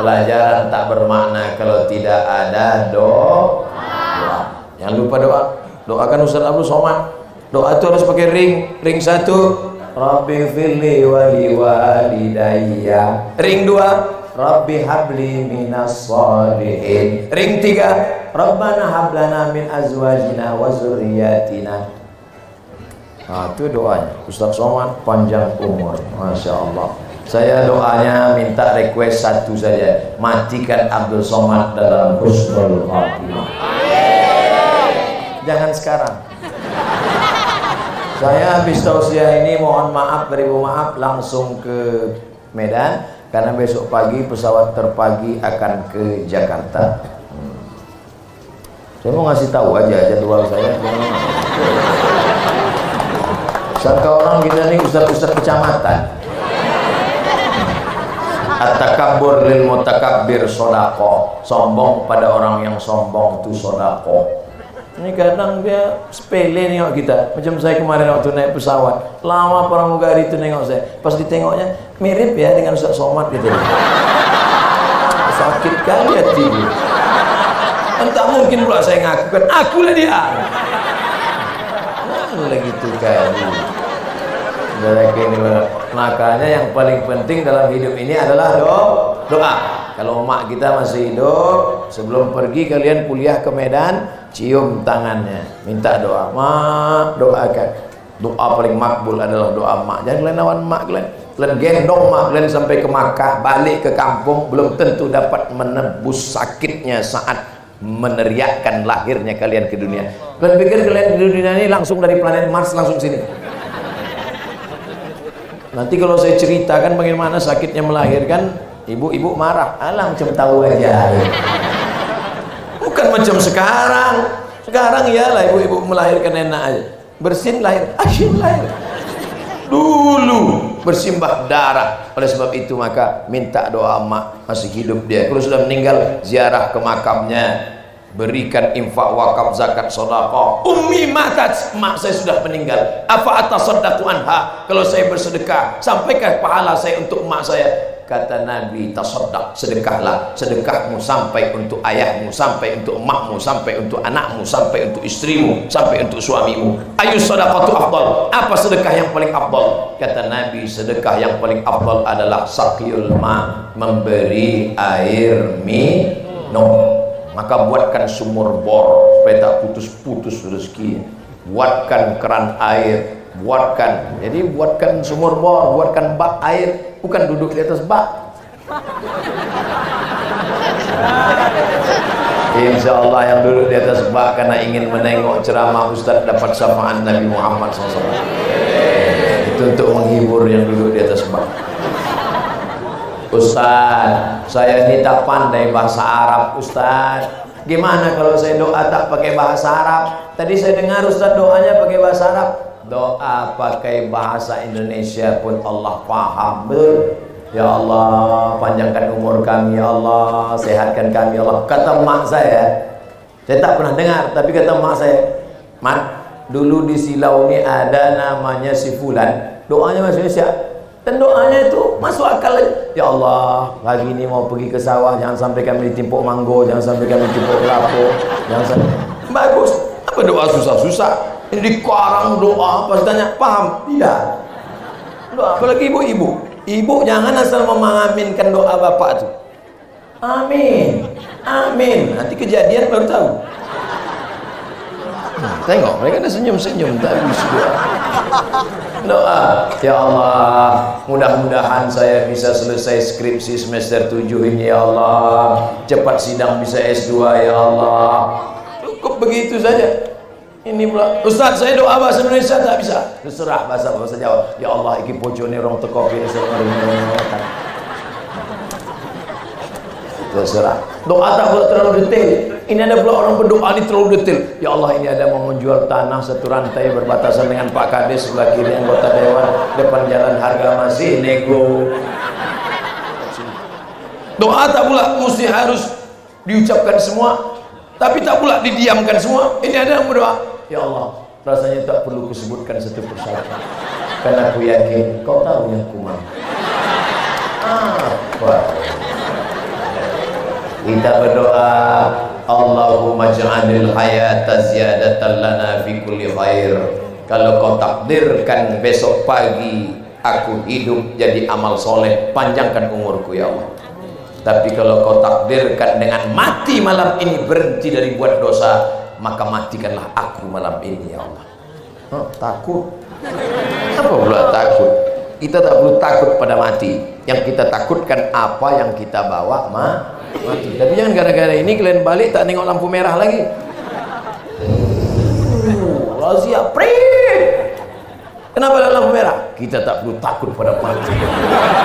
Pelajaran tak bermakna kalau tidak ada doa. Jangan lupa doa. Doakan Ustaz Abdul Somad. Doa itu harus pakai ring satu, Rabbi firli wali walidayya. Ring dua, Rabbi habli minas sholihin. Ring tiga, Rabbana hablana min azwajina wa zurriyatina. Nah, itu doanya Ustaz Somad, panjang umur, Masya Allah. Saya doanya minta request satu saja, matikan Abdul Somad dalam husnul khatimah. Jangan sekarang. Saya habis tausiah ini mohon maaf, beribu maaf, langsung ke Medan karena besok pagi pesawat terpagi akan ke Jakarta. Saya mau ngasih tahu aja jadwal saya. Sangka orang kita nih ustaz-ustaz kecamatan. At-takabbur lil mutakabbir sodako. Sombong pada orang yang sombong itu sodako. Ini kadang dia sepele nengok kita. Macam saya kemarin waktu naik pesawat, lama pramugari itu nengok saya. Pas ditengoknya mirip ya dengan Ustaz Somad gitu. Sakit kali hati. Entah mungkin pula saya ngaku kan akulah dia. Lagi gitu kali. Makanya yang paling penting dalam hidup ini adalah doa. Kalau emak kita masih hidup, sebelum pergi kalian kuliah ke Medan, cium tangannya, minta doa. Mak, doakan. Doa paling makbul adalah doa emak. Jangan kalian lawan emak kalian. Kalian gendong emak kalian sampai ke Makkah, balik ke kampung, belum tentu dapat menebus sakitnya saat meneriakkan lahirnya kalian ke dunia. Kalian pikir kalian di dunia ini langsung dari planet Mars langsung sini? Nanti kalau saya ceritakan bagaimana sakitnya melahirkan, ibu-ibu marah. Alah, macam tahu aja. Bukan macam sekarang. Sekarang iyalah ibu-ibu melahirkan enak aja. Bersin lahir, asyik lahir. Dulu bersimbah darah. Oleh sebab itu maka minta doa emak masih hidup dia. Kalau sudah meninggal, ziarah ke makamnya. Berikan infak, wakaf, zakat, sedekah. Ummi matat, mak saya sudah meninggal. Apa atasaddaqu anha? Kalau saya bersedekah, sampaikah pahala saya untuk mak saya? Kata Nabi, tasaddaq, sedekahlah. Sedekahmu sampai untuk ayahmu, sampai untuk emakmu, sampai untuk anakmu, sampai untuk istrimu, sampai untuk suamimu. Ayu sadaqatu afdal? Apa sedekah yang paling afdal? Kata Nabi, sedekah yang paling afdal adalah saqiyul ma, memberi air minum. Maka buatkan sumur bor supaya tak putus-putus rezeki. Buatkan keran air, buatkan sumur bor, buatkan bak air, bukan duduk di atas bak. Insya Allah yang duduk di atas bak karena ingin menengok ceramah Ustaz dapat syafaat Nabi Muhammad SAW. Itu untuk menghibur yang duduk di atas bak. Ustaz, saya ini tak pandai bahasa Arab Ustaz. Gimana kalau saya doa tak pakai bahasa Arab? Tadi saya dengar Ustaz doanya pakai bahasa Arab. Doa pakai bahasa Indonesia pun Allah paham. Ya Allah, panjangkan umur kami ya Allah, sehatkan kami ya Allah. Kata mak saya tak pernah dengar, tapi kata mak saya, Mat, dulu di Silau ini ada namanya si Fulan. doanya masih siap. Dan doanya itu masuk akal aja. Ya Allah, lagi ini mau pergi ke sawah, jangan sampai kami ditimpuk manggo, jangan sampai kami ditimpuk kelapa, jangan sampai. Bagus. Apa doa susah-susah? Ini dikarang doa, pas tanya, paham? Tidak. Doa, apalagi ibu-ibu. Ibu jangan asal mengaminkan doa bapak tuh. Amin, amin. Nanti kejadian baru tahu. Tengok, mereka ada senyum-senyum, tak habis doa. Ya Allah, mudah-mudahan saya bisa selesai skripsi semester 7 ini ya Allah. Cepat sidang bisa S2 ya Allah. Cukup begitu saja. Ini pula, Ustaz saya doa bahasa Indonesia tak bisa. Terserah bahasa Jawa. Ya Allah, iki pojone rong teko kene terserah. Doa tak boleh terlalu detail. Ini ada pula orang berdoa ini terlalu detail. Ya Allah, ini ada mau menjual tanah satu rantai berbatasan dengan Pak Kades, sebelah kiri anggota dewan, depan jalan harga masih nego. Doa tak pula mesti harus diucapkan semua, tapi tak pula didiamkan semua. Ini ada yang berdoa, ya Allah, rasanya tak perlu kusebutkan satu persatu, karena aku yakin kau tahu yang ku mau. Apa? Kita berdoa, Allahumma ja'alil hayata ziyadatan lana fi kulli khair. Kalau kau takdirkan besok pagi aku hidup jadi amal soleh, panjangkan umurku ya Allah. Tapi kalau kau takdirkan dengan mati malam ini, berhenti dari buat dosa, maka matikanlah aku malam ini ya Allah. Takut? Apa pula takut? Kita tak perlu takut pada mati. Yang kita takutkan apa yang kita bawa mati. Tapi jangan gara-gara ini kalian balik tak tengok lampu merah lagi. Razia prit. Kenapa ada lampu merah? Kita tak perlu takut pada mati.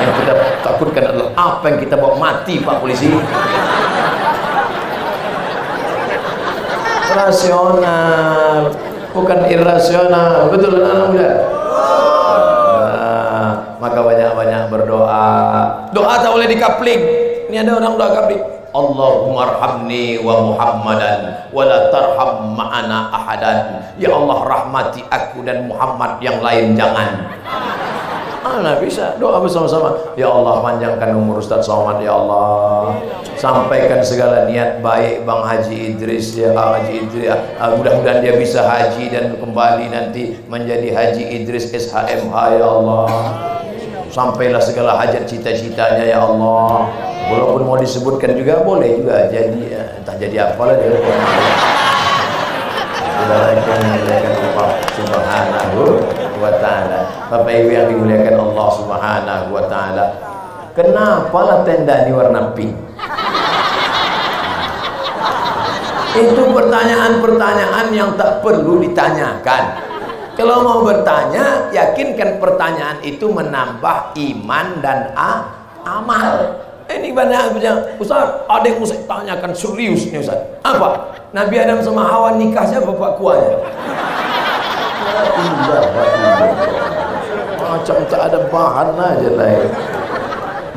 Yang kita takutkan adalah apa yang kita bawa mati, Pak Polisi. Rasional, bukan irasional. Betul anak muda? Maka banyak-banyak berdoa. Doa tak boleh dikapling. Ini ada orang doa kapling. Allahumma arhamni wa Muhammadan wa la tarham ma'ana ahadan. Ya Allah, rahmati aku dan Muhammad, yang lain jangan. Nah, bisa doa bersama-sama. Ya Allah, panjangkan umur Ustaz Somad ya Allah. Sampaikan segala niat baik Bang Haji Idris ya, Haji Idris. Mudah-mudahan dia bisa haji dan kembali nanti menjadi Haji Idris SHMH ya Allah. Sampailah segala hajat cita-citanya ya Allah. Walaupun mau disebutkan juga boleh juga, jadi entah jadi apalah dia. Subhanahu wa ta'ala. Bapak Ibu yang dimuliakan Allah Subhanahu wa ta'ala, kenapa lah tenda ini warna pink? Itu pertanyaan-pertanyaan yang tak perlu ditanyakan. Kalau mau bertanya, yakinkan pertanyaan itu menambah iman dan amal. Ini banyak bilang, Ustaz, ada yang saya tanyakan serius nih Ustaz. Apa? Nabi Adam sama Hawa nikah siapa Pak Kuahnya? Macam tak ada bahan aja lah.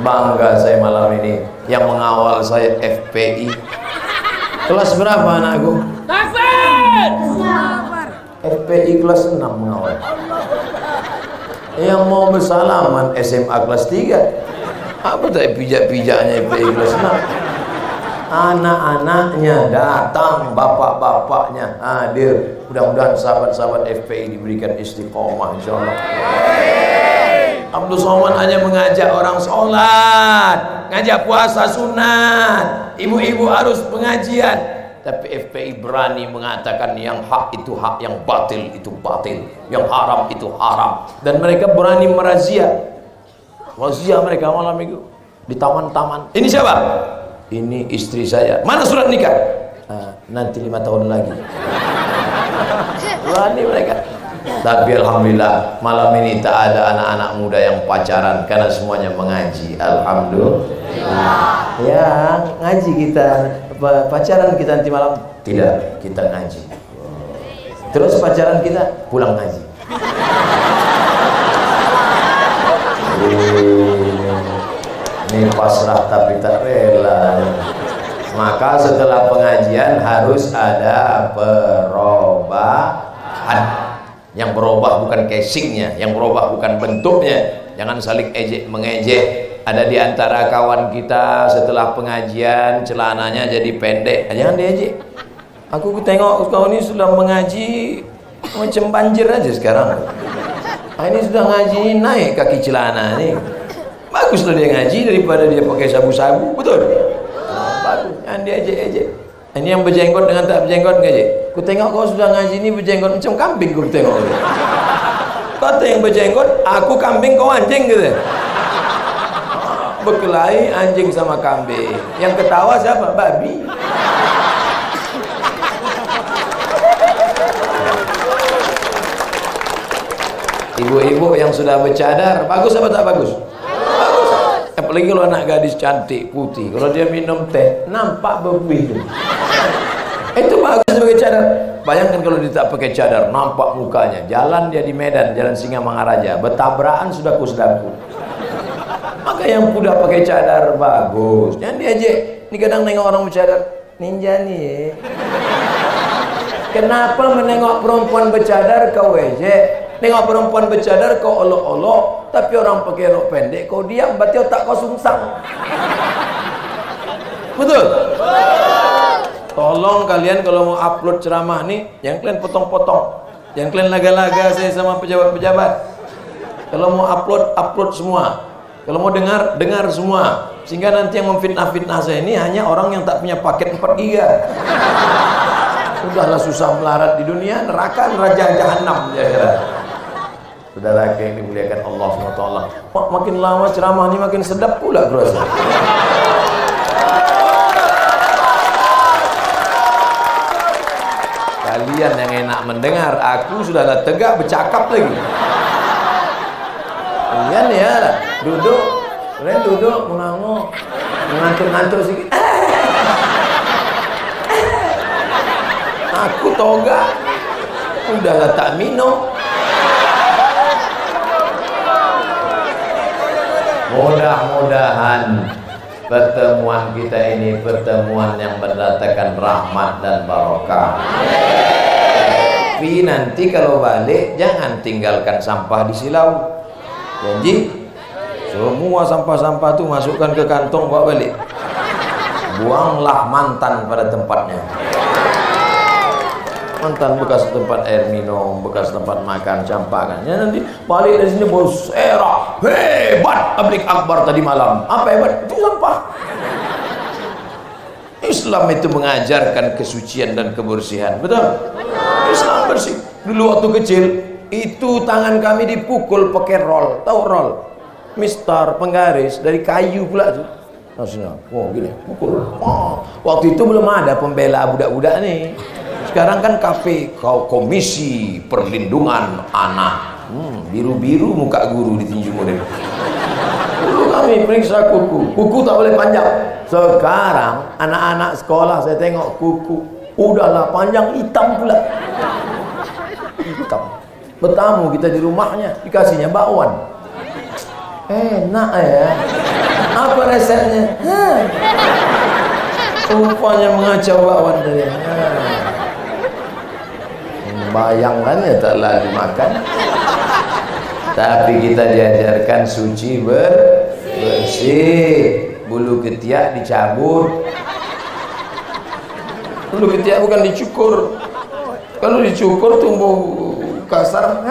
Bangga saya malam ini. Yang mengawal saya FPI. Kelas berapa anakku? Takbir! FPI kelas 6 mengawal. Yang mau bersalaman SMA kelas 3. Apa tak pijak-pijaknya FPI kelas 6? Anak-anaknya datang, bapak-bapaknya hadir. Mudah-mudahan sahabat-sahabat FPI diberikan istiqomah insyaallah. Abdul Somad hanya mengajak orang sholat, ngajak puasa sunat, ibu-ibu harus pengajian. Tapi FPI berani mengatakan yang hak itu hak, yang batil itu batil, yang haram itu haram. Dan mereka berani merazia. Razia mereka malam minggu di taman-taman. Ini siapa? Ini istri saya. Mana surat nikah? Nanti 5 tahun lagi. Berani mereka. Tapi alhamdulillah malam ini tak ada anak-anak muda yang pacaran karena semuanya mengaji. Alhamdulillah. Ya, ngaji kita. Pacaran kita nanti malam? Tidak, kita ngaji. Terus pacaran kita pulang ngaji. Ini pasrah tapi tak rela. Maka setelah pengajian harus ada perubahan. Yang berubah bukan casingnya, yang berubah bukan bentuknya. Jangan saling ejek mengejek. Ada di antara kawan kita setelah pengajian celananya jadi pendek, jangan diejek. Aku tengok kau ini sudah mengaji macam banjir aja sekarang. Ini sudah ngaji naik kaki celana nih. Bagus loh dia ngaji daripada dia pakai sabu-sabu, betul? Bagus, jangan diejek-ejek. Ini yang berjenggot dengan tak berjenggot ngejek. Ku tengok kau sudah ngaji ini berjenggot macam kambing, ku tengok. Kata yang berjenggot, aku kambing kau anjing gitu. Berkelahi anjing sama kambing. Yang ketawa siapa? Babi. Ibu-ibu yang sudah bercadar, bagus apa tak bagus? Bagus. Apalagi kalau anak gadis cantik, putih. Kalau dia minum teh, nampak berbih. Itu bagus sebagai cadar. Bayangkan kalau dia tak pakai cadar, nampak mukanya. Jalan dia di Medan, jalan Singamangaraja, bertabrakan sudah kusdaku. Maka yang udah pakai cadar bagus. Jangan diajak. Ini kadang nengok orang bercadar, ninja nih. Kenapa menengok perempuan bercadar kau ejek? Nengok perempuan bercadar kau olok-olok, tapi orang pakai rok pendek kau diam, berarti otak kau sungsang. Betul? Tolong kalian kalau mau upload ceramah nih, jangan kalian potong-potong, jangan kalian laga-laga saya sama pejabat-pejabat. Kalau mau upload semua. Kalau mau dengar semua. Sehingga nanti yang memfitnah-fitnah saya ini hanya orang yang tak punya paket 4 GB. Sudahlah susah melarat di dunia, neraka raja jahanam ya. Saudara yang dimuliakan Allah SWT. Makin lama ceramah ini makin sedap pula berasa. Kalian yang enak mendengar, aku sudah tegak bercakap lagi. Kalian ya duduk, kalian duduk mengangguk, mengantuk-ngantuk sedikit. Aku toga, udahlah tak minum. Mudah-mudahan pertemuan kita ini pertemuan yang mendatangkan rahmat dan barokah. Tapi nanti kalau balik jangan tinggalkan sampah di silau. Janji? Semua sampah-sampah itu masukkan ke kantong bawa balik. Buanglah mantan pada tempatnya. Mantan bekas tempat air minum, bekas tempat makan, campakkan. Ya nanti balik dari sini bos era hebat tablik akbar tadi malam. Apa hebat? Itu sampah. Islam itu mengajarkan kesucian dan kebersihan. Betul? Islam bersih. Dulu waktu kecil itu tangan kami dipukul pakai roll. Tahu roll? Mistar, penggaris dari kayu pula tuh. Maksudnya, wow gini, pukul. Oh, waktu itu belum ada pembela budak-budak nih. Sekarang kan komisi perlindungan anak. Biru-biru muka guru ditinju model. Dulu kami periksa kuku tak boleh panjang. Sekarang anak-anak sekolah saya tengok kuku udahlah panjang, hitam pula. Hitam. Bertamu kita di rumahnya, dikasihnya bakwan. Enak ya. Apa resepnya? Rupanya mengacau bakwan dari. Bayangkan ya taklah dimakan. Tapi kita diajarkan suci bersih. Bulu ketiak dicabut. Bulu ketiak bukan dicukur. Kalau dicukur tumbuh kasar.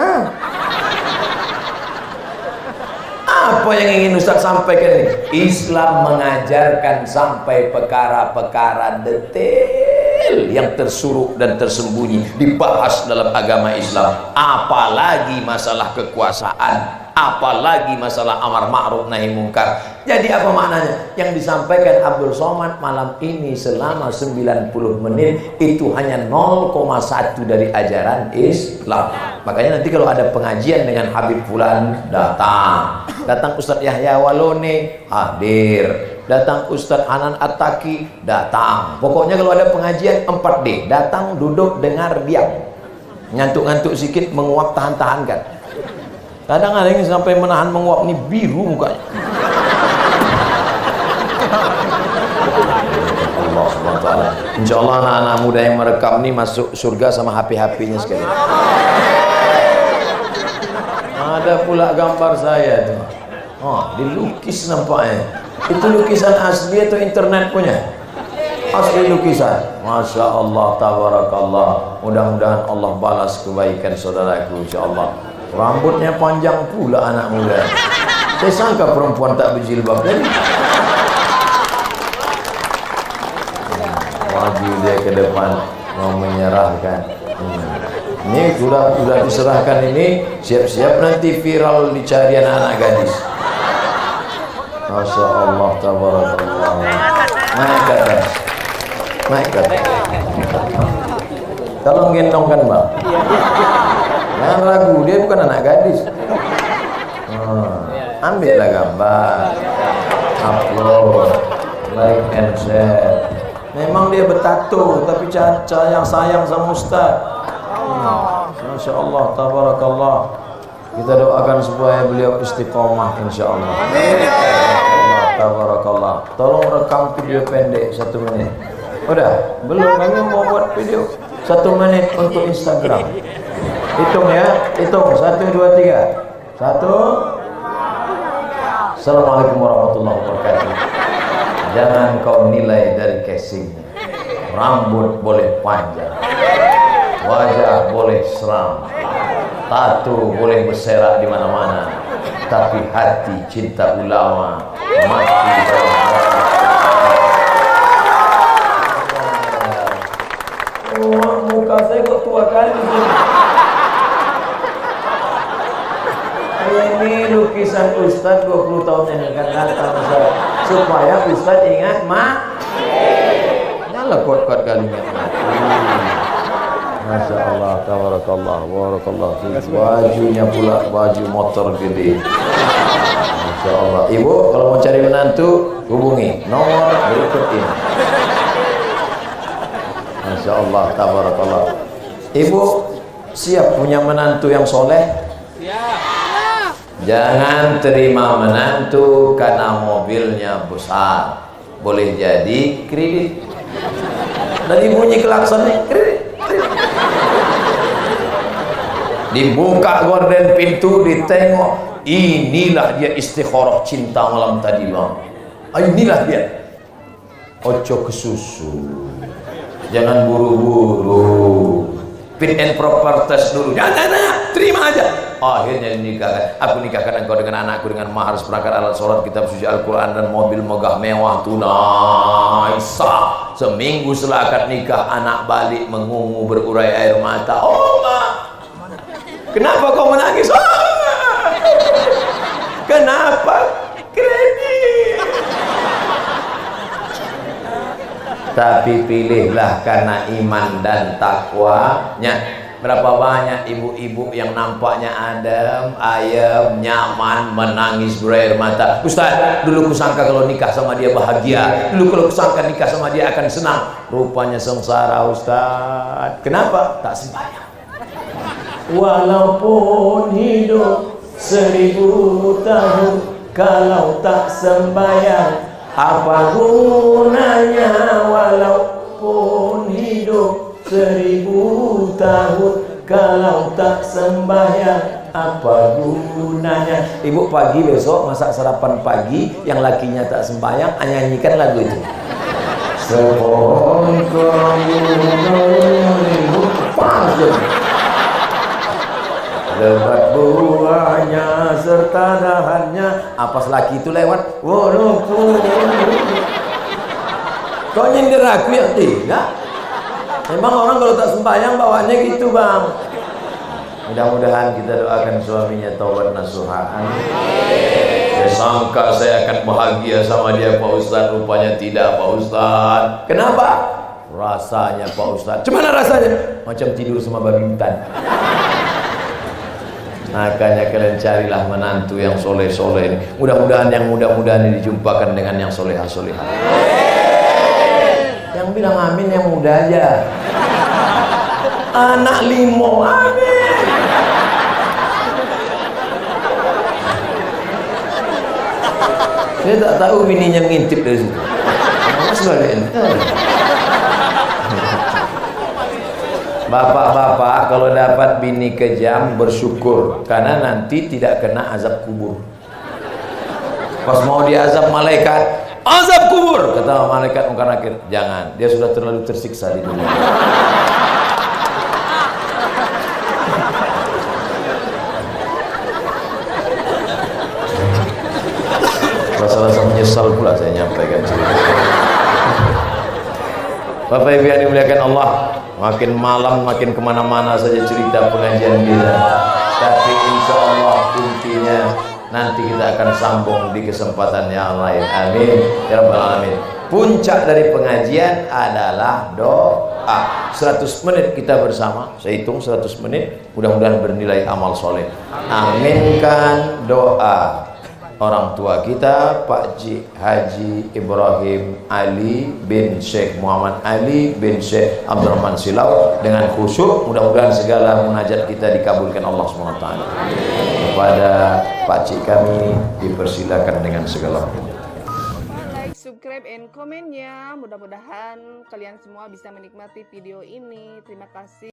Apa yang ingin Ustaz sampaikan ini? Islam mengajarkan sampai perkara-perkara detail yang tersuruh dan tersembunyi dibahas dalam agama Islam. Apalagi masalah kekuasaan, apalagi masalah amar ma'ruf nahi mungkar. Jadi apa maknanya? Yang disampaikan Abdul Somad malam ini selama 90 menit itu hanya 0,1 dari ajaran Islam. Makanya nanti kalau ada pengajian dengan Habib Fulan, datang Ustadz Yahya Walone hadir, datang Ustadz Hanan At-Taki datang. Pokoknya kalau ada pengajian 4D, datang, duduk, dengar, diam. Ngantuk-ngantuk sedikit, menguap, tahan-tahankan. Kadang ada yang sampai menahan menguap, nih biru mukanya. Allah SWT. Insya Allah anak-anak muda yang merekam ini masuk surga sama HP-HP-nya sekali. ada pula gambar saya tuh. Oh, dilukis nampaknya. Itu lukisan asli atau internet punya? Asli lukisan. Masya Allah, tabarakallah. Mudah-mudahan Allah balas kebaikan saudaraku, insyaallah. Rambutnya panjang pula anak muda. Saya sangka perempuan tak berjilbab tadi. Maju dia ke depan mau menyerahkan. Ini sudah diserahkan ini, siap-siap nanti viral dicari anak-anak gadis. Masya Allah, tabarakallah. Naik ke atas. Naik ke atas. Tolong gendongkan bang. Jangan ragu, dia bukan anak gadis. Ambillah gambar, upload, like and share. Memang dia bertato, tapi yang sayang sama Ustaz. Masya Allah, tabarakallah. Kita doakan supaya beliau istiqomah, insya Allah. Tabarakallah. Tolong rekam video pendek 1 menit. Udah? Belum, kami mau buat video 1 menit untuk Instagram. Hitung ya, hitung 1, 2, 3. 1. Assalamualaikum warahmatullahi wabarakatuh. Jangan kau nilai dari casingnya. Rambut boleh panjang, wajah boleh seram, tato boleh berserak di mana-mana, tapi hati cinta ulama mati dalam muka saya kok tua kali. Ini lukisan Ustaz 20 tahun yang akan datang, supaya Ustaz ingat nyala kuat-kuat kalimat. Masya Allah, tabarakallah, barakallah. Bajunya pula baju motor gede. Masya Allah. Ibu kalau mau cari menantu hubungi nomor berikut ini. Masya Allah, tabarakallah. Ibu siap punya menantu yang soleh? Jangan terima menantu karena mobilnya besar, boleh jadi kredit. Dari bunyi klakson kredit. Dibuka gorden pintu, ditengok, inilah dia istikharah cinta malam tadi bang. Inilah dia. Ojo kesusu, jangan buru-buru. Fit and proper test dulu. Jangan, terima aja. Akhirnya dinikahkan. Aku nikahkan engkau dengan anakku dengan mahar seperangkat alat sholat, kitab suci Al-Quran dan mobil megah mewah tunai sah. Seminggu setelah akad nikah, anak balik mengungu berurai air mata. Oh ma, kenapa kau menangis? Oh, kenapa? Kredit. Tapi pilihlah karena iman dan takwanya. Berapa banyak ibu-ibu yang nampaknya adem, ayem, nyaman, menangis berair mata. Ustaz, dulu kusangka kalau nikah sama dia bahagia. Dulu kalau kusangka nikah sama dia akan senang. Rupanya sengsara Ustaz. Kenapa? Tak sembahyang. Walaupun hidup 1000 tahun, kalau tak sembahyang, apa gunanya? Walaupun hidup 1000 tahun, kalau tak sembahyang, apa gunanya? Ibu pagi besok masak sarapan pagi, yang lakinya tak sembahyang, nyanyikan lagu itu. Sepohon kamu panjang, lebat buahnya serta dahannya. Apa laki itu lewat? Walaupun kau nyindir aku ya? Tidak. Memang orang kalau tak sembahyang bawaannya gitu bang. Mudah-mudahan kita doakan suaminya taubat nasuha. Saya sangka saya akan bahagia sama dia Pak Ustadz, rupanya tidak Pak Ustadz. Kenapa? Rasanya Pak Ustadz. Cemana rasanya? Macam tidur sama babi hutan. Makanya kalian carilah menantu yang soleh-soleh ini. Mudah-mudahan yang mudah-mudahan ini dijumpakan dengan yang solehah-solehah. Yang bilang amin yang muda aja. Anak limo, amin. Saya tak tahu bininya ngintip dari situ. Bapak-bapak kalau dapat bini kejam bersyukur, karena nanti tidak kena azab kubur. Pas mau diazab malaikat, azab kubur, kata malaikat mungkar nakir, jangan, dia sudah terlalu tersiksa di dunia. Rasa-rasa menyesal pula saya nyampaikan cerita. Bapak Ibu yang dimuliakan Allah, makin malam makin kemana-mana saja cerita pengajian kita, tapi insya Allah intinya nanti kita akan sambung di kesempatan yang lain. Amin ya rabbal alamin. Puncak dari pengajian adalah doa. 100 menit kita bersama, saya hitung 100 menit, mudah-mudahan bernilai amal soleh. Aminkan doa orang tua kita, Pak Haji Ibrahim Ali bin Syekh Muhammad Ali bin Syekh Abdurrahman Silau, dengan khusyuk mudah-mudahan segala munajat kita dikabulkan Allah SWT. Kepada Pak Cik kami dipersilakan dengan segala like, subscribe, and komen ya. Mudah-mudahan kalian semua bisa menikmati video ini. Terima kasih.